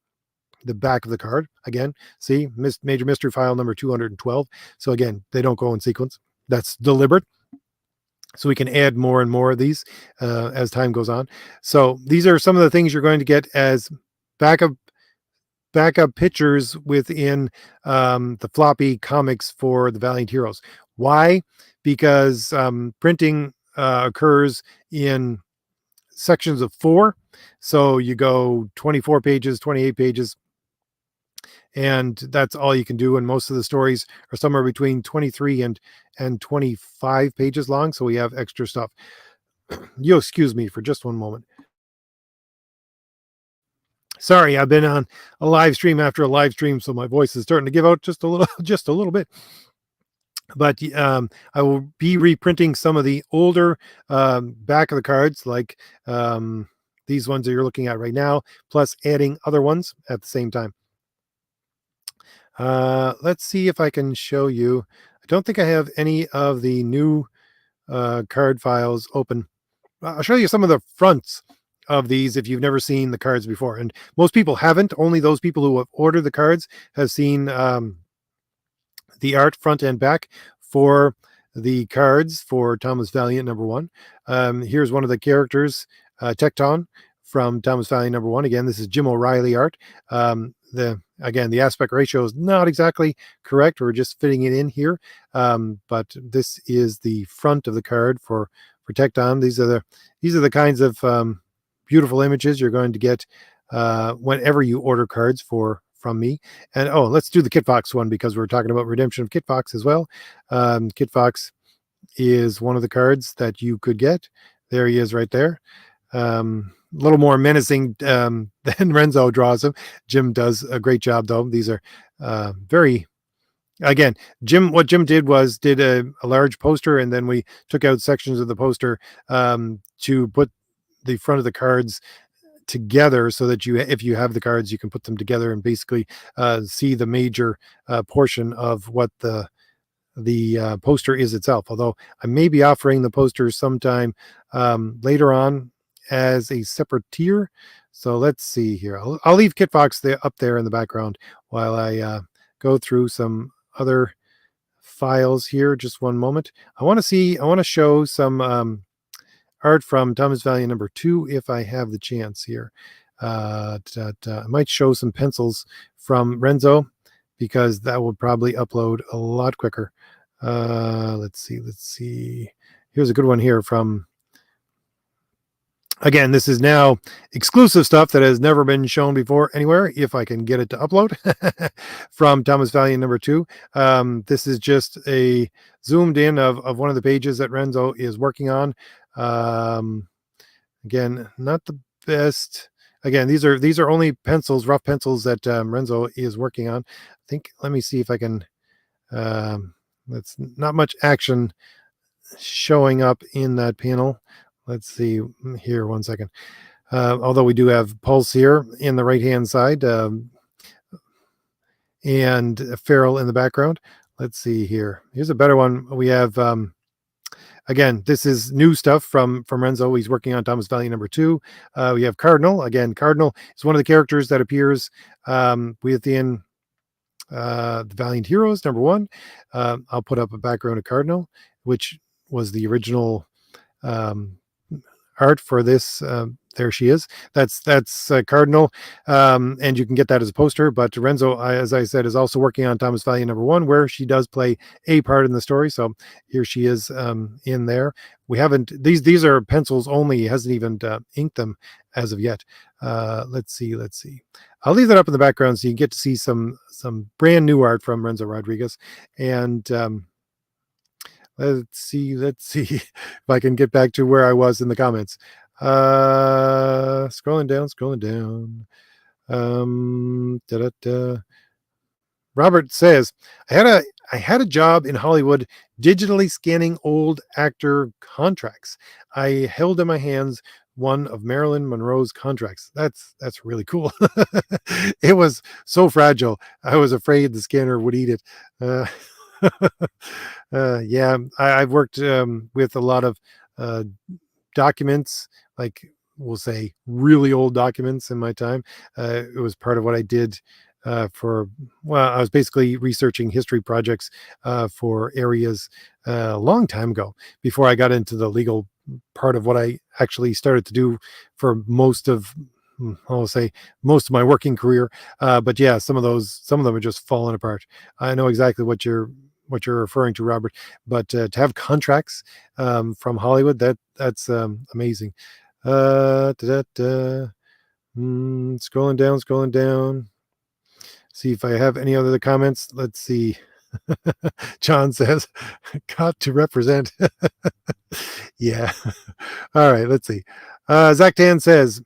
The back of the card again, see Major Mystery file number 212. So again, they don't go in sequence. That's deliberate, so we can add more and more of these as time goes on. So these are some of the things you're going to get as backup pictures within the floppy comics for the Valiant Heroes. Why? Because printing occurs in sections of 4. So you go 24 pages, 28 pages, and that's all you can do. And most of the stories are somewhere between 23 and 25 pages long. So we have extra stuff. You'll excuse me for just one moment. Sorry, I've been on a live stream after a live stream, so my voice is starting to give out just a little bit. But I will be reprinting some of the older back of the cards, like these ones that you're looking at right now, plus adding other ones at the same time. Let's see if I can show you. I don't think I have any of the new card files open. I'll show you some of the fronts of these if you've never seen the cards before. And most people haven't. Only those people who have ordered the cards have seen the art front and back for the cards for Thomas Valiant #1. Here's one of the characters, Tecton from Thomas Valiant #1. Again, this is Jim O'Reilly art. The aspect ratio is not exactly correct. We're just fitting it in here. But this is the front of the card for Tecton. These are the kinds of beautiful images you're going to get whenever you order cards from me. And let's do the Kit Fox one, because we're talking about Redemption of Kit Fox as well. Kit Fox is one of the cards that you could get. There he is right there. A little more menacing than Renzo draws him. Jim does a great job, though. These are very, again, what Jim did was did a large poster, and then we took out sections of the poster to put the front of the cards together so that if you have the cards, you can put them together and basically see the major portion of what the poster is itself. Although I may be offering the poster sometime later on as a separate tier. So let's see here. I'll leave Kitfox up there in the background while I go through some other files here. Just one moment. I want to show some art from Thomas Valiant #2 if I have the chance here. I might show some pencils from Renzo because that will probably upload a lot quicker. Let's see. Here's a good one here from, again, this is now exclusive stuff that has never been shown before anywhere, if I can get it to upload, from Thomas Valiant #2. This is just a zoomed in of one of the pages that Renzo is working on. Again, not the best. Again, these are only pencils, rough pencils that Renzo is working on. I think, let me see if I can, that's not much action showing up in that panel. Let's see here, 1 second. Although we do have Pulse here in the right-hand side and Farrell in the background. Let's see here. Here's a better one. We have, again, this is new stuff from Renzo. He's working on Thomas Valiant #2. We have Cardinal. Again, Cardinal is one of the characters that appears within the Valiant Heroes #1. I'll put up a background of Cardinal, which was the original art for this. There she is. That's Cardinal, and you can get that as a poster. But Renzo, as I said, is also working on Thomas Valiant #1, where she does play a part in the story. So here she is in there. We haven't, these are pencils only. He hasn't even inked them as of yet. Let's see. I'll leave that up in the background so you get to see some brand new art from Renzo Rodriguez. And let's see if I can get back to where I was in the comments. Scrolling down. Robert says, I had a job in Hollywood digitally scanning old actor contracts. I held in my hands one of Marilyn Monroe's contracts. That's really cool. It was so fragile. I was afraid the scanner would eat it. Yeah, I've worked with a lot of documents, like we'll say really old documents in my time. It was part of what I did I was basically researching history projects for areas a long time ago, before I got into the legal part of what I actually started to do for most of my working career. But yeah, some of them are just falling apart. I know exactly what you're referring to, Robert. But to have contracts from Hollywood, that's amazing. Scrolling down. See if I have any other comments. Let's see. John says, got to represent. Yeah. All right, let's see. Zach Tan says,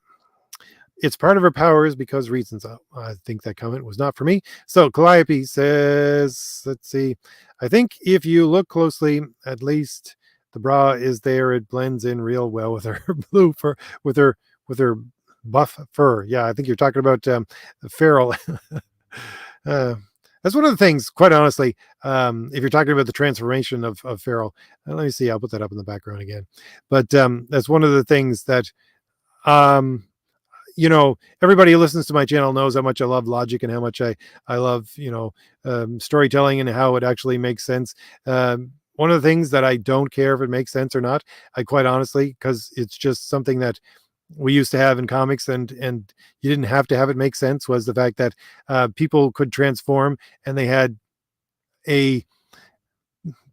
it's part of her powers because reasons. I think that comment was not for me. So Calliope says, let's see. I think if you look closely, at least the bra is there. It blends in real well with her blue fur, with her buff fur. Yeah, I think you're talking about Farrell. That's one of the things, quite honestly, if you're talking about the transformation of Farrell. Let me see. I'll put that up in the background again. But that's one of the things that everybody who listens to my channel knows how much I love logic and how much I love, storytelling and how it actually makes sense. One of the things that I don't care if it makes sense or not, I quite honestly, because it's just something that we used to have in comics and you didn't have to have it make sense, was the fact that people could transform and they had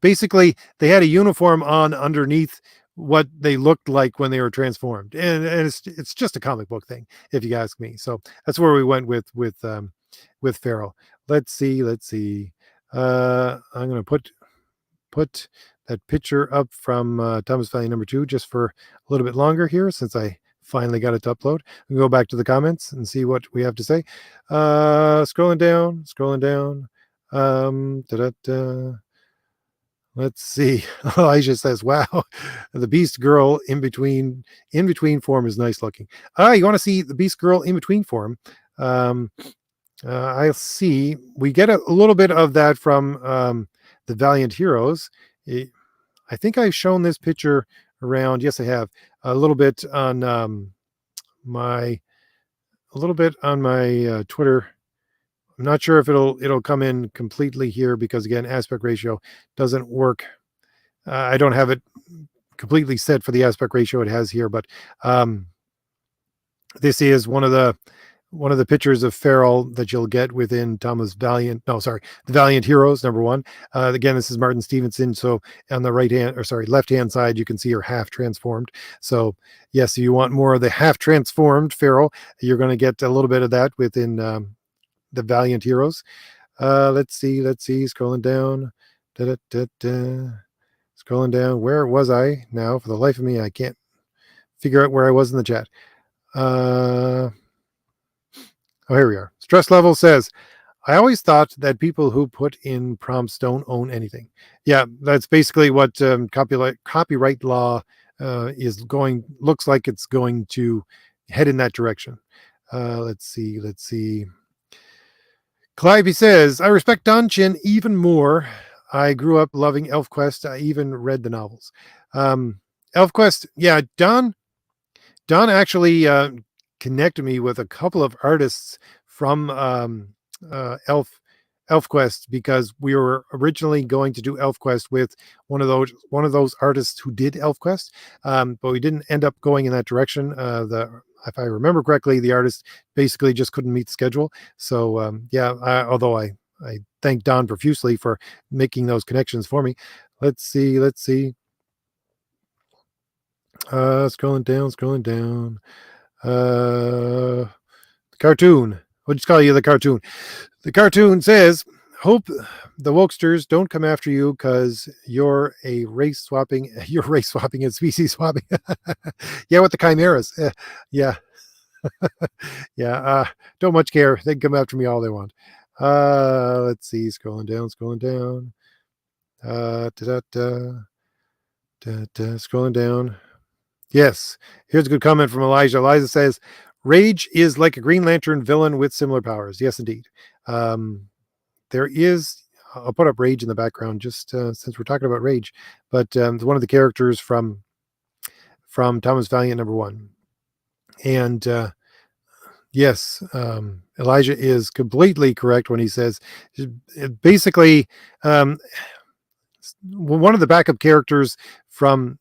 basically they had a uniform on underneath what they looked like when they were transformed, and it's just a comic book thing, if you ask me. So that's where we went with Farrell. Let's see. I'm going to put that picture up from Thomas Valiant number 2 just for a little bit longer here, since I finally got it to upload. We go back to the comments and see what we have to say. Scrolling down. Da-da-da. Let's see. Elijah says, "Wow, the Beast Girl in between form is nice looking." You want to see the Beast Girl in between form? I'll see. We get a little bit of that from the Valiant Heroes. I think I've shown this picture around. Yes, I have a little bit on my Twitter. I'm not sure if it'll come in completely here because, again, aspect ratio doesn't work. I don't have it completely set for the aspect ratio it has here, but this is one of the pictures of Farrell that you'll get within Thomas Valiant. No, sorry, the Valiant Heroes #1. Again, this is Martin Stevenson. So on the left-hand side, you can see her half transformed. So yes, if you want more of the half transformed Farrell, you're going to get a little bit of that within the Valiant Heroes. Let's see. Scrolling down. Scrolling down. Where was I now? For the life of me, I can't figure out where I was in the chat. Oh, here we are. Stress Level says, "I always thought that people who put in prompts don't own anything." Yeah, that's basically what copyright law looks like it's going to head in that direction. Let's see. Calliope says, "I respect Don Chin even more. I grew up loving ElfQuest. I even read the novels." ElfQuest, yeah, Don actually connected me with a couple of artists from ElfQuest, because we were originally going to do ElfQuest with one of those artists who did ElfQuest, but we didn't end up going in that direction. If I remember correctly, the artist basically just couldn't meet the schedule. So although I thank Don profusely for making those connections for me. Let's see. Scrolling down. The cartoon. We'll just call you the cartoon. The cartoon says, "Hope the wokesters don't come after you because you're race swapping and species swapping." Yeah, with the chimeras. Yeah. Yeah. Don't much care. They can come after me all they want. Let's see. Scrolling down. Scrolling down. Yes. Here's a good comment from Elijah. Elijah says, "Rage is like a Green Lantern villain with similar powers." Yes, indeed. There is, I'll put up Rage in the background just since we're talking about Rage, but one of the characters from Thomas Valiant #1. And yes, Elijah is completely correct when he says, basically, one of the backup characters from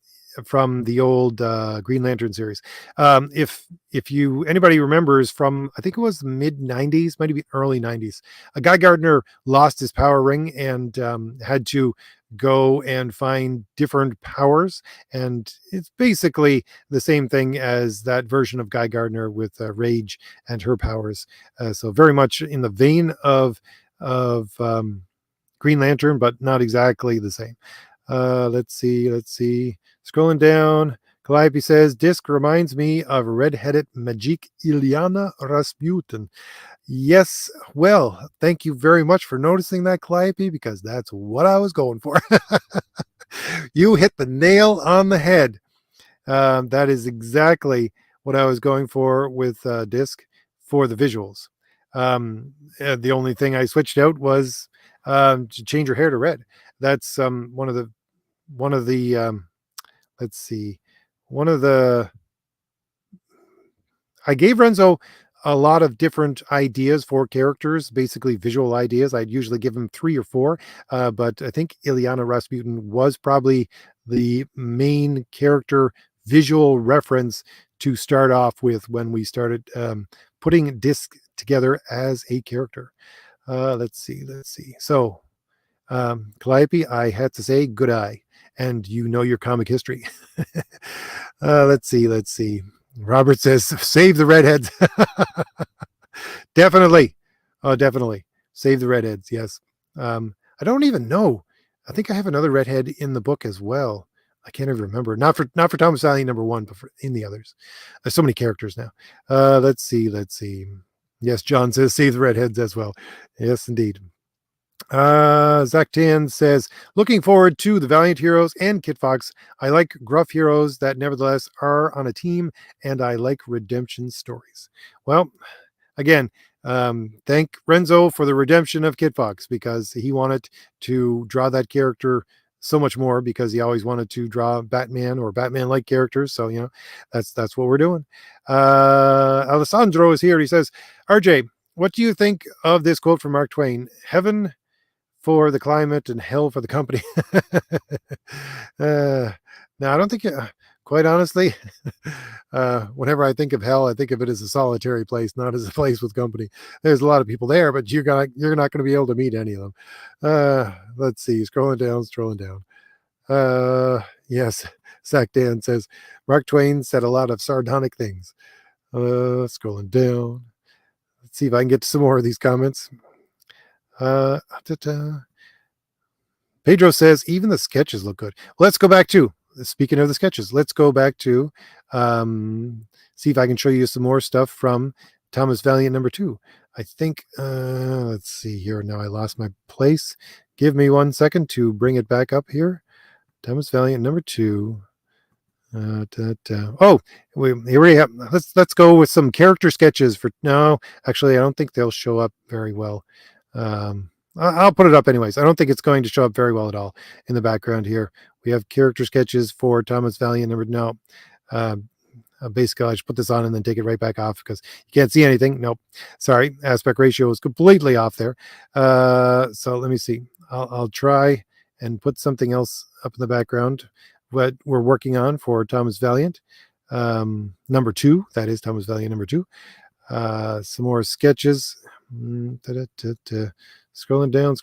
the old Green Lantern series. If anybody remembers from, I think it was the mid 90s, might be early 90s, Guy Gardner lost his power ring and had to go and find different powers, and it's basically the same thing as that version of Guy Gardner with Rage and her powers. So very much in the vein of Green Lantern, but not exactly the same. Let's see. Scrolling down, Calliope says, "Disc reminds me of red-headed Majik Ilyana Rasputin." Yes, well, thank you very much for noticing that, Calliope, because that's what I was going for. You hit the nail on the head. That is exactly what I was going for with Disc for the visuals. The only thing I switched out was to change her hair to red. That's one of the let's see, I gave Renzo a lot of different ideas for characters, basically visual ideas. I'd usually give him 3 or 4, but I think Ilyana Rasputin was probably the main character visual reference to start off with when we started putting Disc together as a character. Let's see. So, Calliope, I had to say good eye, and you know your comic history. Let's see. Robert says, "Save the redheads." Definitely. Oh, definitely. Save the redheads. Yes. I don't even know. I think I have another redhead in the book as well. I can't even remember. Not for Thomas Valiant #1, but in the others. There's so many characters now. Let's see. Yes, John says save the redheads as well. Yes, indeed. Zach Tan says, looking forward to the Valiant Heroes and Kit Fox. I like gruff heroes that nevertheless are on a team, and I like redemption stories. Well, again, thank Renzo for the redemption of Kit Fox, because he wanted to draw that character so much more, because he always wanted to draw Batman or Batman-like characters. So, that's what we're doing. Alessandro is here. He says, RJ, what do you think of this quote from Mark Twain? Heaven for the climate and hell for the company. Now, I don't think, quite honestly, whenever I think of hell, I think of it as a solitary place, not as a place with company. There's a lot of people there, but you're not going to be able to meet any of them. Let's see, scrolling down. Yes, Zach Dan says, Mark Twain said a lot of sardonic things. Scrolling down. Let's see if I can get to some more of these comments. Pedro says even the sketches look good. Let's go back to, speaking of the sketches, let's go back to see if I can show you some more stuff from Thomas Valiant #2. I think let's see here. Now I lost my place. Give me 1 second to bring it back up here. Thomas Valiant #2. Oh, here we have. Let's go with some character sketches for. No, actually, I don't think they'll show up very well. I'll put it up anyways. I don't think it's going to show up very well at all in the background here. We have character sketches for Thomas Valiant #2. Basically, I should put this on and then take it right back off because you can't see anything. Nope. Sorry. Aspect ratio is completely off there. So let me see. I'll try and put something else up in the background. What we're working on for Thomas Valiant #2. That is Thomas Valiant #2. Some more sketches. Scrolling down.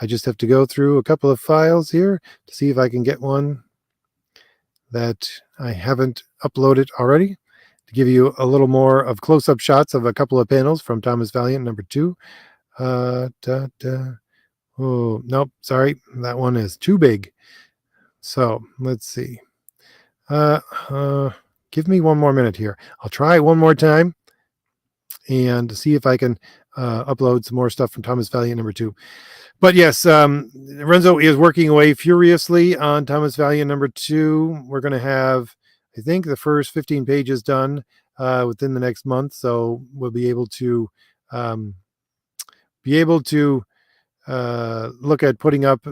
I just have to go through a couple of files here to see if I can get one that I haven't uploaded already, to give you a little more of close-up shots of a couple of panels from Thomas Valiant #2. Oh, nope, sorry, that one is too big. So let's see. Give me 1 more minute here. I'll try one more time and see if I can upload some more stuff from Thomas Valiant #2. But yes, Renzo is working away furiously on Thomas Valiant #2. We're going to have, I think, the first 15 pages done within the next month. So we'll be able to look at putting up,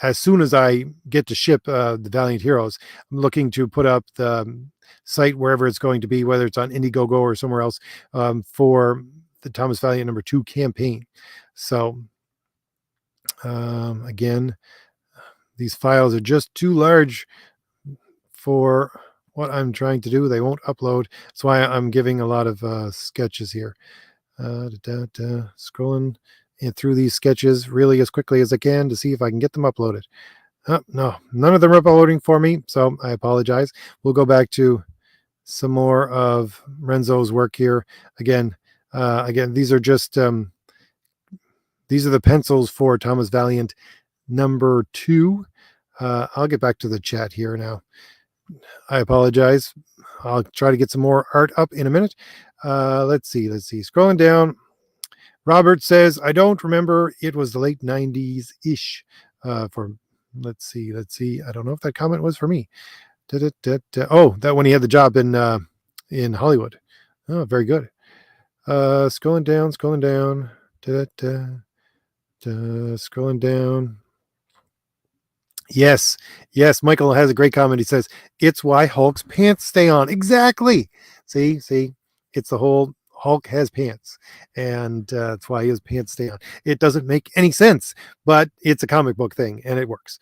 as soon as I get to ship the Valiant Heroes, I'm looking to put up the site wherever it's going to be, whether it's on Indiegogo or somewhere else, for the Thomas Valiant #2 campaign. So again, these files are just too large for what I'm trying to do. They won't upload. That's why I'm giving a lot of sketches here. Scrolling through these sketches really as quickly as I can to see if I can get them uploaded. No, none of them are uploading for me, so I apologize. We'll go back to some more of Renzo's work here. Again, these are just these are the pencils for Thomas Valiant #2. I'll get back to the chat here now. I apologize. I'll try to get some more art up in a minute. Let's see. Scrolling down. Robert says, I don't remember. It was the late 90s-ish. Let's see. I don't know if that comment was for me. Oh, that when he had the job in Hollywood. Oh, very good. Scrolling down. Scrolling down. Yes. Michael has a great comment. He says, it's why Hulk's pants stay on. Exactly. See, it's the whole Hulk has pants, and that's why his pants stay on. It doesn't make any sense, but it's a comic book thing, and it works.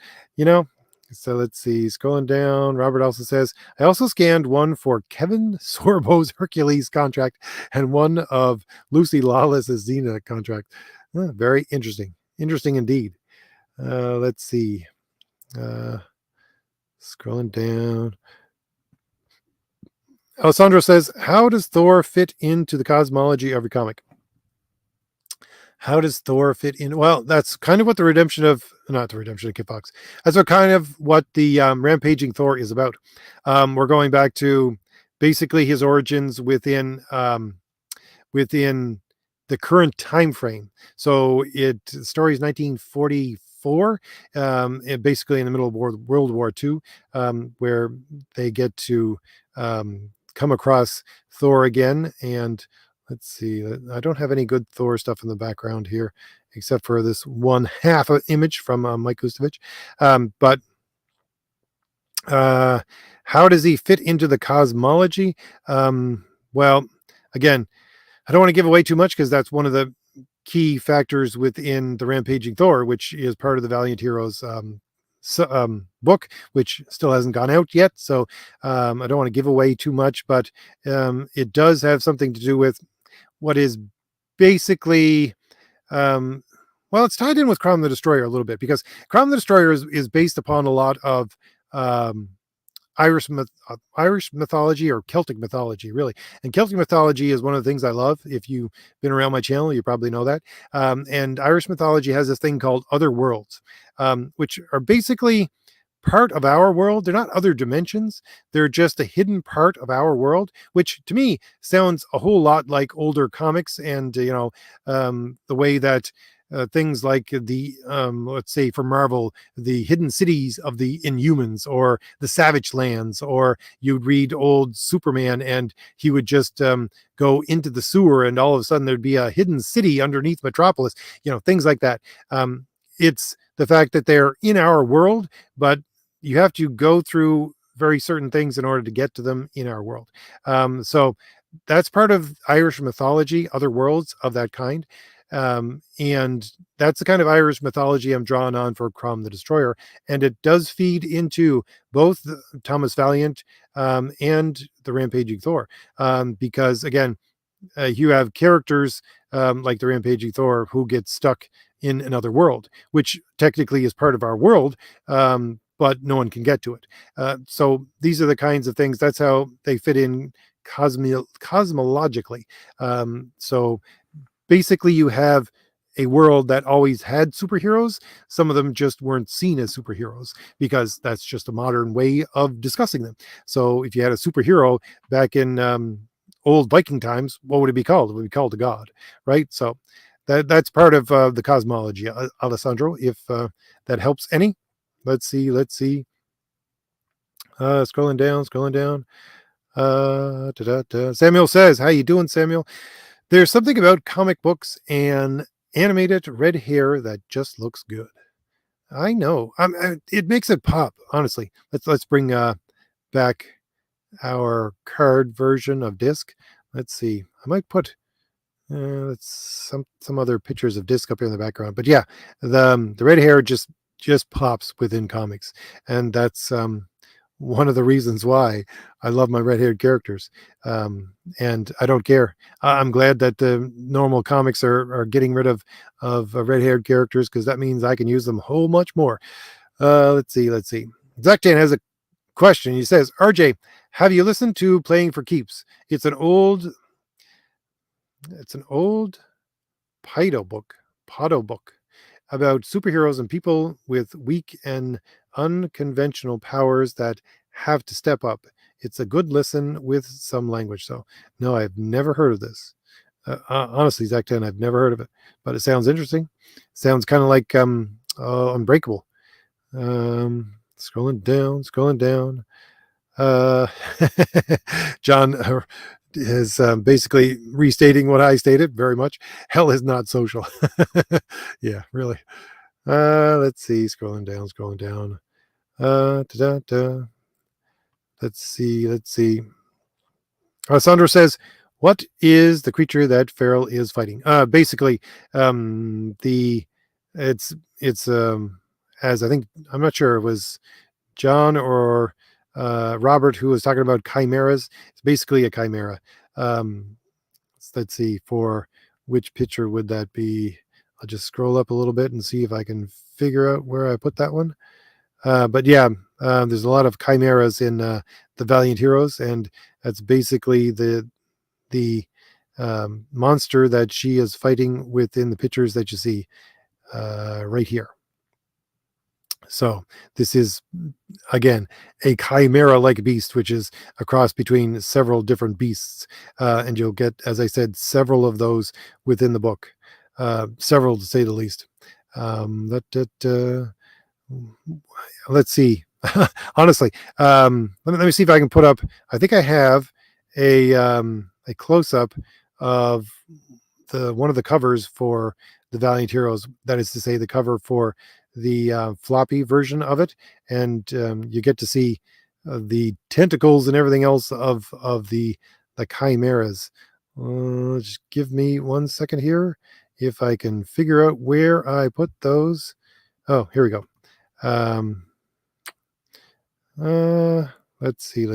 So let's see. Scrolling down, Robert also says, I also scanned one for Kevin Sorbo's Hercules contract and one of Lucy Lawless's Xena contract. Very interesting. Interesting indeed. Let's see. Scrolling down. Alessandro says, how does Thor fit into the cosmology of your comic? How does Thor fit in? Well, that's kind of what the redemption of, not the redemption of Kit Fox. That's what kind of what the rampaging Thor is about. We're going back to basically his origins within the current time frame. So the story is 1944, basically in the middle of World War II, where they get to come across Thor again. And let's see, I don't have any good Thor stuff in the background here, except for this one half image from Mike Gustovich. But how does he fit into the cosmology? Well, again, I don't want to give away too much because that's one of the key factors within the Rampaging Thor, which is part of the Valiant Heroes book, which still hasn't gone out yet. So I don't want to give away too much, but it does have something to do with what is basically, well, it's tied in with Crom the Destroyer a little bit, because Crom the Destroyer is based upon a lot of Irish mythology, or Celtic mythology, really. And Celtic mythology is one of the things I love. If you've been around my channel, you probably know that. And Irish mythology has this thing called other worlds, which are basically part of our world. They're not other dimensions. They're just a hidden part of our world, which to me sounds a whole lot like older comics, and the way that things like the let's say for Marvel, the hidden cities of the Inhumans, or the Savage Lands, or you'd read old Superman and he would just go into the sewer and all of a sudden there'd be a hidden city underneath Metropolis, things like that. It's the fact that they're in our world, but you have to go through very certain things in order to get to them in our world. So that's part of Irish mythology, other worlds of that kind. And that's the kind of Irish mythology I'm drawn on for Crom the Destroyer. And it does feed into both Thomas Valiant and the Rampaging Thor. Because again, you have characters like the Rampaging Thor who get stuck in another world, which technically is part of our world, but no one can get to it. So these are the kinds of things, that's how they fit in cosmologically. So basically you have a world that always had superheroes. Some of them just weren't seen as superheroes because that's just a modern way of discussing them. So if you had a superhero back in old Viking times, what would it be called? It would be called a god, right? So that's part of the cosmology, Alessandro, if that helps any. Let's see. Scrolling down. Samuel says, how you doing, Samuel? There's something about comic books and animated red hair that just looks good. I know. It makes it pop, honestly. Let's bring back our card version of Disc. Let's see. I might put some other pictures of Disc up here in the background. But yeah, the red hair just pops within comics, and that's one of the reasons why I love my red-haired characters. And I don't care. I'm glad that the normal comics are getting rid of red-haired characters, because that means I can use them a whole much more. Let's see. Zaktan has a question. He says, RJ, have you listened to Playing for Keeps? It's an old Paido book about superheroes and people with weak and unconventional powers that have to step up. It's a good listen with some language. So no, I've never heard of this. Honestly, Zach10, I've never heard of it, but it sounds interesting. Sounds kind of like Unbreakable. Scrolling down. John is basically restating what I stated very much. Hell is not social. Yeah, really. Let's see. Scrolling down. Let's see. Sandro says, what is the creature that Farrell is fighting? Basically, it's as I think, I'm not sure it was John or Robert who was talking about chimeras. It's basically a chimera. Let's see, for which picture would that be? I'll just scroll up a little bit and see if I can figure out where I put that one. But yeah, there's a lot of chimeras in the Valiant Heroes, and that's basically the monster that she is fighting within the pictures that you see right here. So this is, again, a chimera-like beast, which is a cross between several different beasts. And you'll get, as I said, several of those within the book. Several, to say the least. Let's see. Honestly, let me see if I can put up. I think I have a close-up of one of the covers for the Valiant Heroes. That is to say, the cover for the floppy version of it, and you get to see the tentacles and everything else of the chimeras. Just give me 1 second here, if I can figure out where I put those. Oh, here we go. Let's see.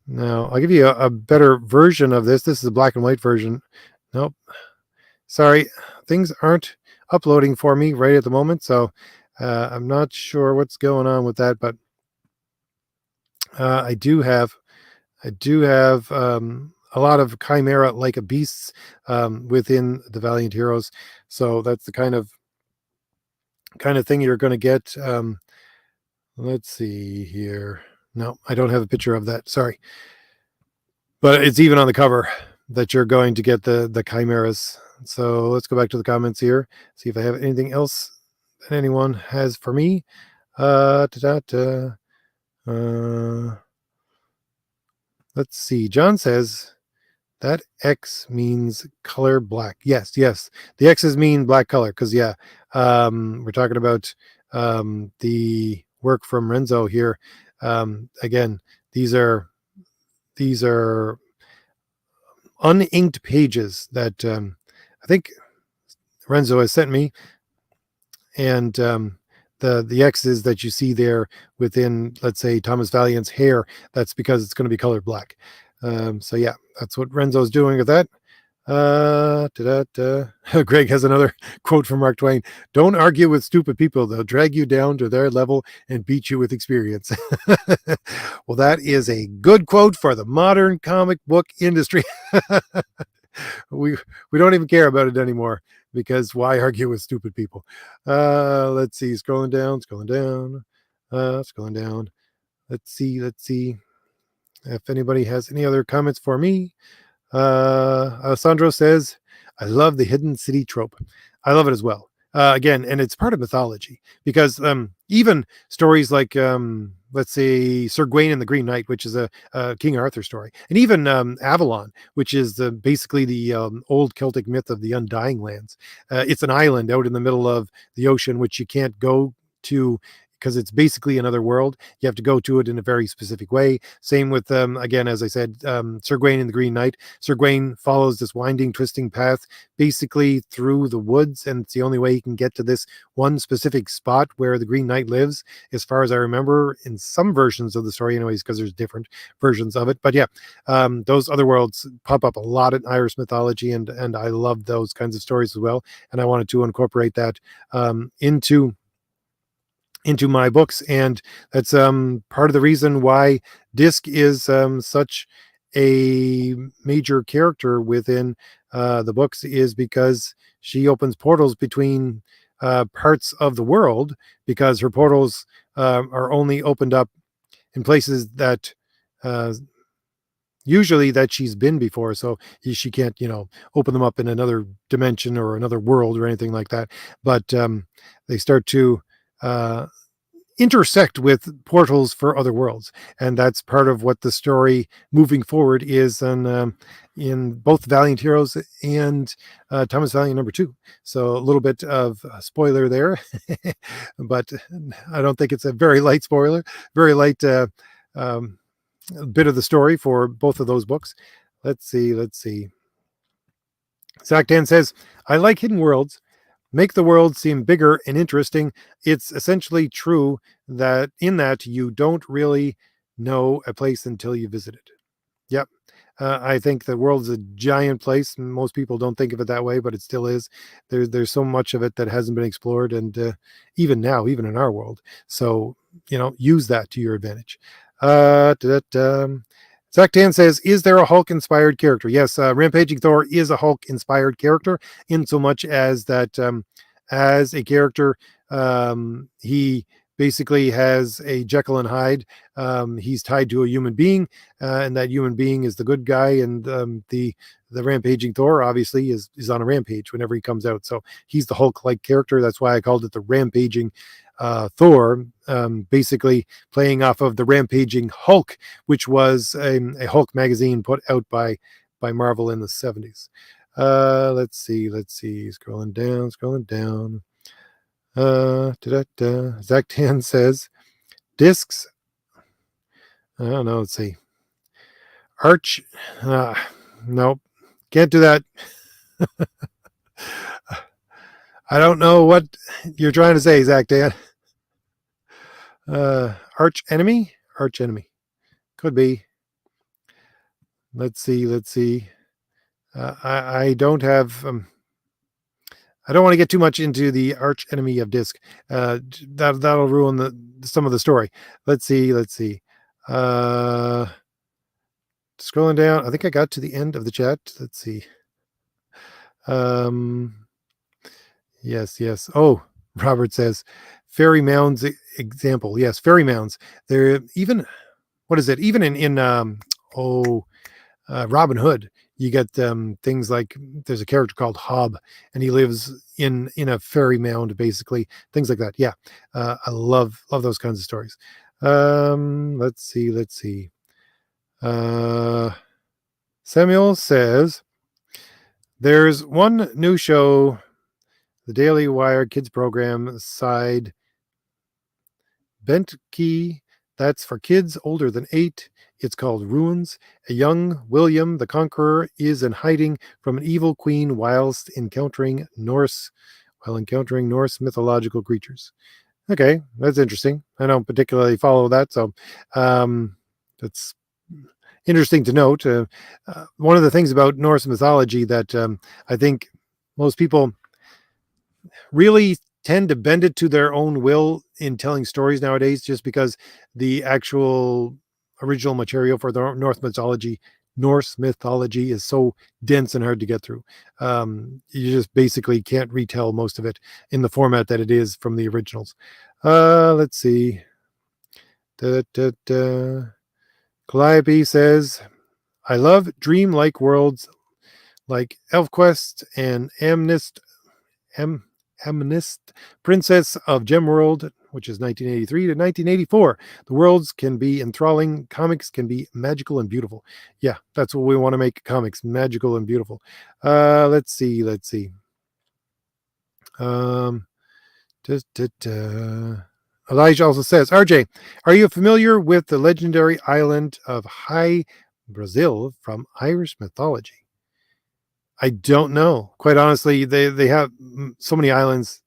Now I'll give you a better version of this. This is a black and white version. Nope. Sorry, things aren't uploading for me right at the moment, so I'm not sure what's going on with that, but I do have a lot of chimera-like beasts within the Valiant Heroes, so that's the kind of thing you're going to get. Let's see here. No, I don't have a picture of that. Sorry, but it's even on the cover that you're going to get the chimeras. So let's go back to the comments here, see if I have anything else that anyone has for me. Let's see. John says that X means color black. Yes. The X's mean black color because, yeah, we're talking about the work from Renzo here. Again, these are uninked pages that I think Renzo has sent me, and the X's that you see there within, let's say, Thomas Valiant's hair, that's because it's going to be colored black. So yeah, that's what Renzo's doing with that. Greg has another quote from Mark Twain: "Don't argue with stupid people; they'll drag you down to their level and beat you with experience." Well, that is a good quote for the modern comic book industry. we don't even care about it anymore, because why argue with stupid people? Let's see, scrolling down. Let's see if anybody has any other comments for me. Alessandro says, I love the hidden city trope. I love it as well. Again, and it's part of mythology, because even stories like, let's say, Sir Gawain and the Green Knight, which is a King Arthur story, and even Avalon, which is basically the old Celtic myth of the Undying Lands. It's an island out in the middle of the ocean, which you can't go to because it's basically another world. You have to go to it in a very specific way. Same with, again, as I said, Sir Gawain and the Green Knight. Sir Gawain follows this winding, twisting path basically through the woods, and it's the only way he can get to this one specific spot where the Green Knight lives, as far as I remember, in some versions of the story anyways, because there's different versions of it. But yeah, those other worlds pop up a lot in Irish mythology, and I love those kinds of stories as well. And I wanted to incorporate that into my books, and that's part of the reason why Disk is such a major character within the books, is because she opens portals between parts of the world, because her portals are only opened up in places that usually that she's been before, so she can't open them up in another dimension or another world or anything like that. But they start to intersect with portals for other worlds, and that's part of what the story moving forward is in both Valiant Heroes and Thomas Valiant #2. So a little bit of a spoiler there, but I don't think it's a very light spoiler, very light bit of the story for both of those books. Let's see. Zach Dan says, I like Hidden Worlds. Make the world seem bigger and interesting. It's essentially true that you don't really know a place until you visit it. Yep. I think the world is a giant place. Most people don't think of it that way, but it still is. There's so much of it that hasn't been explored, and even now, even in our world. So, use that to your advantage. Zach Tan says, is there a Hulk-inspired character? Yes, Rampaging Thor is a Hulk-inspired character in so much as that as a character, he basically has a Jekyll and Hyde. He's tied to a human being, and that human being is the good guy, and the Rampaging Thor obviously is on a rampage whenever he comes out. So he's the Hulk-like character. That's why I called it the Rampaging Thor, basically playing off of the Rampaging Hulk, which was a Hulk magazine put out by Marvel in the 70s. Let's see. Scrolling down. Zach Tan says, discs. I don't know. Let's see. Arch. Nope. Can't do that. I don't know what you're trying to say, Zach Dan. Arch enemy. Could be. Let's see. I don't have. I don't want to get too much into the arch enemy of Disc. That'll ruin some of the story. Let's see. Scrolling down, I think I got to the end of the chat. Let's see. Yes. Oh, Robert says fairy mounds example. Yes, fairy mounds. They're even. What is it? Even in Robin Hood, you get things like there's a character called Hob, and he lives in a fairy mound, basically, things like that. Yeah, I love those kinds of stories. Let's see. Samuel says there's one new show, the Daily Wire Kids program side Bent Key, that's for kids older than 8. It's called Ruins. A young William the Conqueror is in hiding from an evil queen whilst encountering Norse mythological creatures. Okay, that's interesting. I don't particularly follow that, so that's interesting to note. One of the things about Norse mythology that I think most people really tend to bend it to their own will in telling stories nowadays, just because the actual original material for the Norse mythology is so dense and hard to get through. You just basically can't retell most of it in the format that it is from the originals. Let's see. Calliope says, I love dream-like worlds like ElfQuest and Amnest Princess of Gemworld, which is 1983 to 1984. The worlds can be enthralling. Comics can be magical and beautiful. Yeah, that's what we want to make comics, magical and beautiful. Let's see. Elijah also says, RJ, are you familiar with the legendary island of High Brazil from Irish mythology? I don't know. Quite honestly, they have so many islands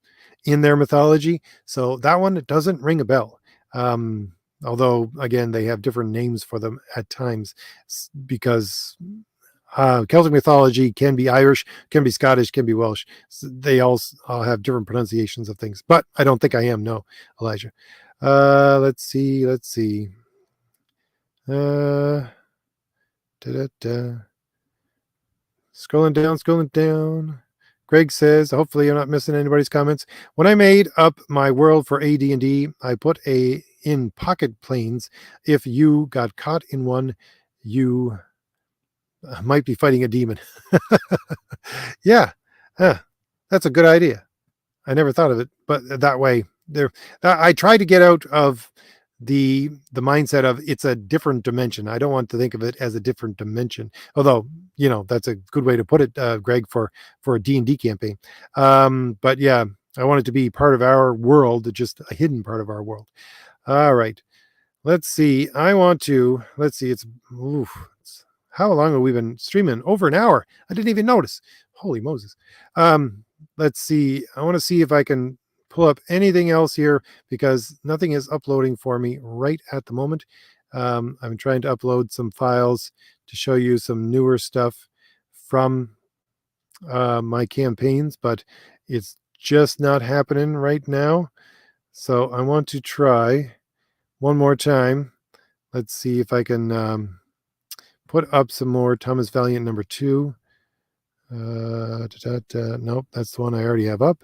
in their mythology, so that one doesn't ring a bell. Although, again, they have different names for them at times, because Celtic mythology can be Irish, can be Scottish, can be Welsh. So they all have different pronunciations of things, but I don't think I am. No, Elijah. Let's see. Scrolling down. Greg says, hopefully I'm not missing anybody's comments. When I made up my world for AD&D, I put in pocket planes. If you got caught in one, you might be fighting a demon. Yeah, that's a good idea. I never thought of it, but that way, I try to get out of the mindset of it's a different dimension. I don't want to think of it as a different dimension, although that's a good way to put it, Greg, for a D&D campaign. But yeah, I want it to be part of our world, just a hidden part of our world. All right, let's see. It's how long have we been streaming? Over an hour. I didn't even notice. Holy Moses. Let's see. I want to see if I can pull up anything else here, because nothing is uploading for me right at the moment. I'm trying to upload some files to show you some newer stuff from my campaigns, but it's just not happening right now. So I want to try one more time. Let's see if I can put up some more Thomas Valiant number 2. Nope, that's the one I already have up.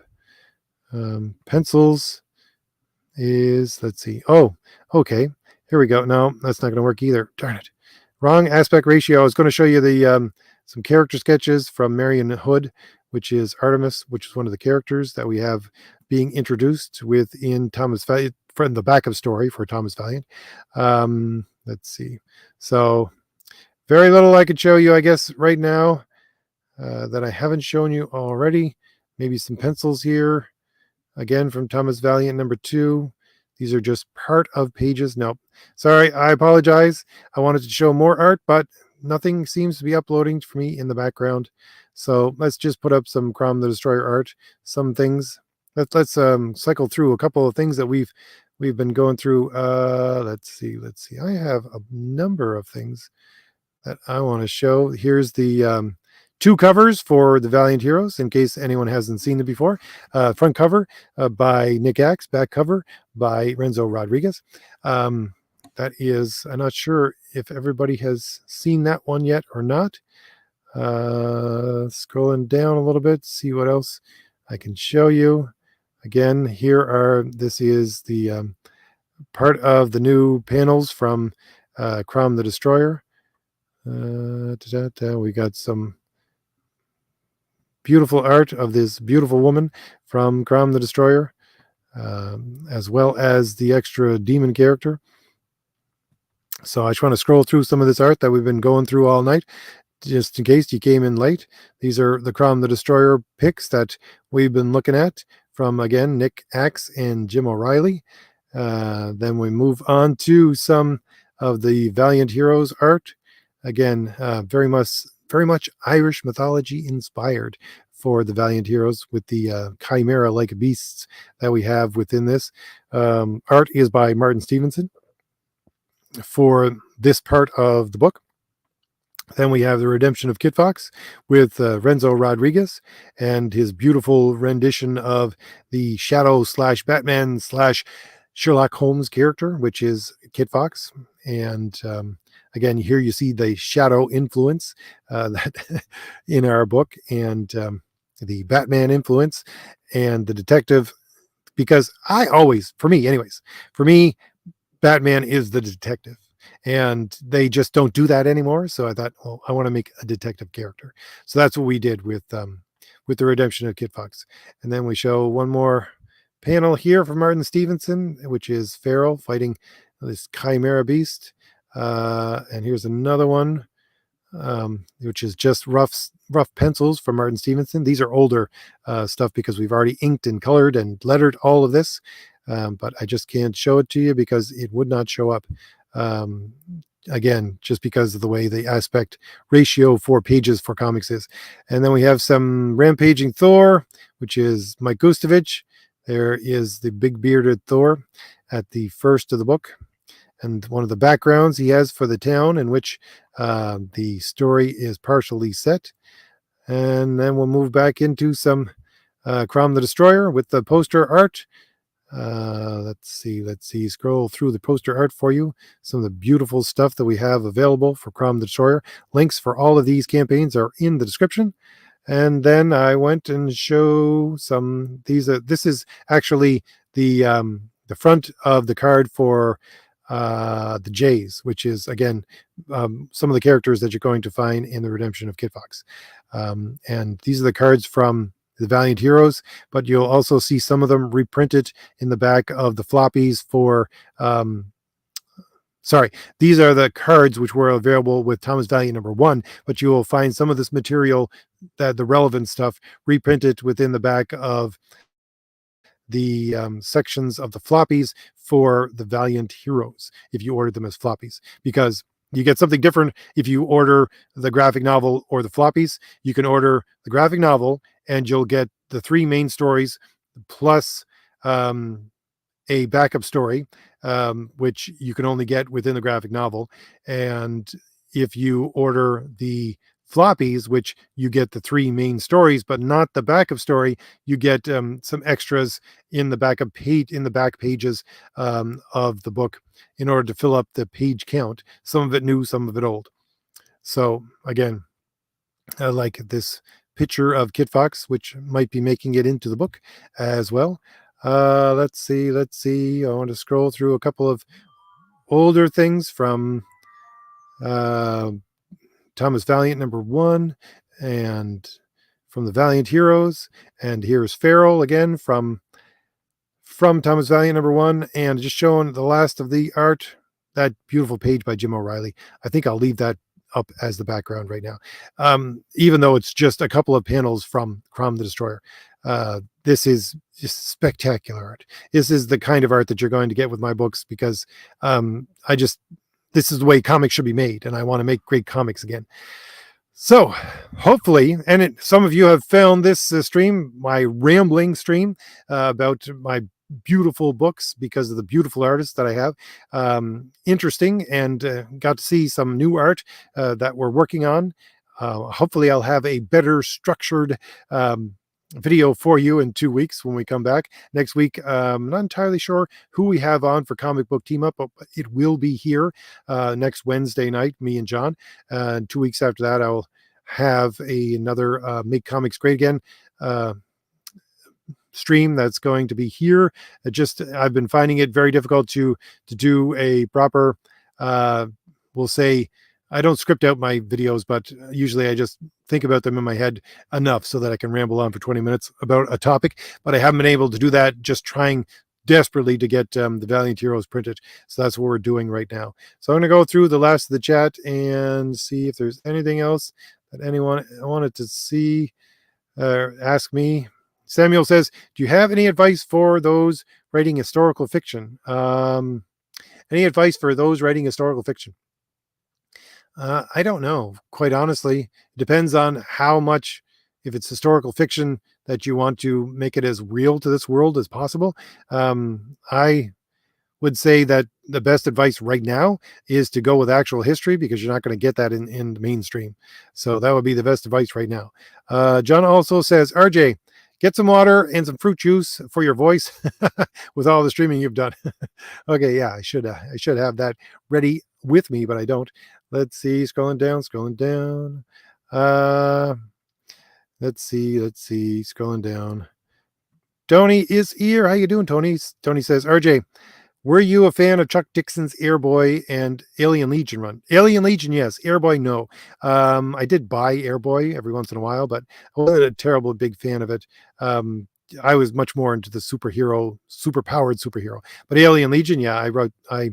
Pencils is, let's see. Oh, okay. Here we go. No, that's not going to work either. Darn it. Wrong aspect ratio. I was going to show you the some character sketches from Marion Hood, which is Artemis, which is one of the characters that we have being introduced within Thomas Valiant, from the backup story for Thomas Valiant. Let's see. So very little I could show you, I guess, right now that I haven't shown you already. Maybe some pencils here. Again, from Thomas Valiant number 2. These are just part of pages. Nope. Sorry, I apologize. I wanted to show more art, but nothing seems to be uploading for me in the background. So let's just put up some Crom the Destroyer art. Some things. Let's cycle through a couple of things that we've been going through. Let's see. I have a number of things that I want to show. Here's the 2 covers for the Valiant Heroes, in case anyone hasn't seen them before. Front cover by Nick Axe, back cover by Renzo Rodriguez. That is, I'm not sure if everybody has seen that one yet or not. Scrolling down a little bit, see what else I can show you. Again, this is the part of the new panels from Crom the Destroyer. We got some beautiful art of this beautiful woman from Crom the Destroyer, as well as the extra demon character. So I just want to scroll through some of this art that we've been going through all night, just in case you came in late. These are the Crom the Destroyer pics that we've been looking at from, again, Nick Axe and Jim O'Reilly. Then we move on to some of the Valiant Heroes art. Again, very much Irish mythology inspired for the Valiant Heroes, with the chimera-like beasts that we have within this. Art is by Martin Stevenson for this part of the book. Then we have the Redemption of Kit Fox with Renzo Rodriguez and his beautiful rendition of the Shadow / Batman / Sherlock Holmes character, which is Kit Fox. And again, here you see the shadow influence that in our book, and the Batman influence and the detective, because for me, Batman is the detective, and they just don't do that anymore. So I thought, well, I want to make a detective character. So that's what we did with the Redemption of Kit Fox. And then we show one more panel here from Martin Stevenson, which is Farrell fighting this chimera beast. And here's another one, which is just rough pencils from Martin Stevenson. These are older stuff because we've already inked and colored and lettered all of this, but I just can't show it to you because it would not show up. Again, just because of the way the aspect ratio for pages for comics is. And then we have some Rampaging Thor, which is Mike Gustovich. There is the big bearded Thor at the first of the book, and one of the backgrounds he has for the town in which the story is partially set. And then we'll move back into some Crom the Destroyer with the poster art. Let's see, scroll through the poster art for you. Some of the beautiful stuff that we have available for Crom the Destroyer. Links for all of these campaigns are in the description. And then I went and show some, this is actually the front of the card for the Jays, which is, again, some of the characters that you're going to find in the Redemption of Kit Fox. And these are the cards from the Valiant Heroes, but you'll also see some of them reprinted in the back of the floppies for these are the cards which were available with Thomas Valiant number 1, but you will find some of this material, that the relevant stuff, reprinted within the back of the sections of the floppies for the Valiant Heroes if you order them as floppies, because you get something different if you order the graphic novel or the floppies. You can order the graphic novel and you'll get the 3 main stories plus a backup story, which you can only get within the graphic novel. And if you order the floppies, which you get the 3 main stories but not the backup story, you get some extras in the back pages of the book in order to fill up the page count, some of it new, some of it old. So again, I like this picture of Kit Fox, which might be making it into the book as well. Let's see. I want to scroll through a couple of older things from uh, Thomas Valiant #1 and from the Valiant Heroes. And here's Farrell again from Thomas Valiant #1, and just showing the last of the art, that beautiful page by Jim O'Reilly. I think I'll leave that up as the background right now. Even though it's just a couple of panels from Crom the Destroyer. This is just spectacular art. This is the kind of art that you're going to get with my books, because this is the way comics should be made, and I want to make great comics again. So hopefully, some of you have found this stream, my rambling stream about my beautiful books, because of the beautiful artists that I have, interesting, and got to see some new art that we're working on. Hopefully I'll have a better structured video for you in 2 weeks when we come back. Next week, I'm not entirely sure who we have on for Comic Book Team Up, but it will be here next Wednesday night, me and John. 2 weeks after that, I'll have another Make Comics Great Again stream that's going to be here. I've been finding it very difficult to do a proper, we'll say, I don't script out my videos, but usually I just think about them in my head enough so that I can ramble on for 20 minutes about a topic, but I haven't been able to do that, just trying desperately to get the Valiant Heroes printed. So that's what we're doing right now. So I'm going to go through the last of the chat and see if there's anything else that anyone wanted to see, ask me. Samuel says, do you have any advice for those writing historical fiction? Any advice for those writing historical fiction? I don't know, quite honestly. It depends on how much, if it's historical fiction, that you want to make it as real to this world as possible. I would say that the best advice right now is to go with actual history, because you're not going to get that in the mainstream. So that would be the best advice right now. John also says, RJ, get some water and some fruit juice for your voice with all the streaming you've done. Okay, yeah, I should have that ready with me, but I don't. Let's see, scrolling down. Let's see, scrolling down. Tony is here. How you doing, Tony? Tony says, RJ, were you a fan of Chuck Dixon's Airboy and Alien Legion run? Alien Legion, yes. Airboy, no. I did buy Airboy every once in a while, but I wasn't a terrible big fan of it. I was much more into the super powered superhero. But Alien Legion, yeah, I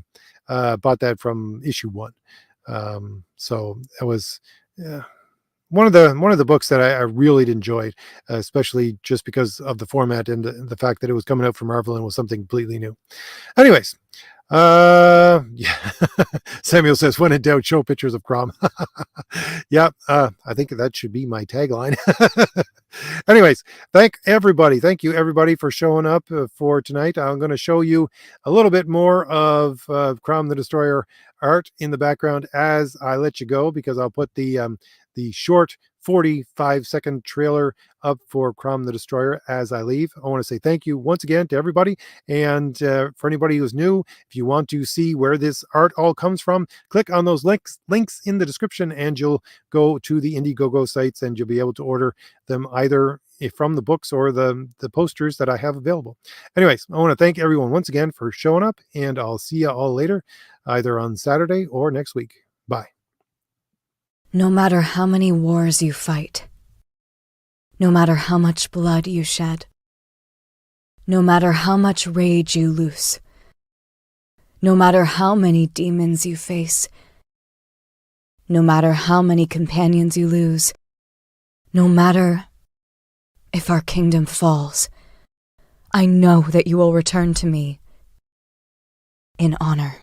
bought that from issue 1. So that was one of the books that I really enjoyed, especially just because of the format and the fact that it was coming out from Marvel and was something completely new. Anyways, yeah. Samuel says, when in doubt, show pictures of Crom. Yeah, I think that should be my tagline. Anyways, thank you everybody for showing up for tonight. I'm going to show you a little bit more of Crom the Destroyer art in the background as I let you go, because I'll put the short 45-second trailer up for Crom the Destroyer as I leave. I want to say thank you once again to everybody. And for anybody who's new, if you want to see where this art all comes from, click on those links in the description, and you'll go to the Indiegogo sites, and you'll be able to order them either from the books or the posters that I have available. Anyways, I want to thank everyone once again for showing up, and I'll see you all later, either on Saturday or next week. Bye. No matter how many wars you fight, no matter how much blood you shed, no matter how much rage you loose, no matter how many demons you face, no matter how many companions you lose, no matter if our kingdom falls, I know that you will return to me in honor.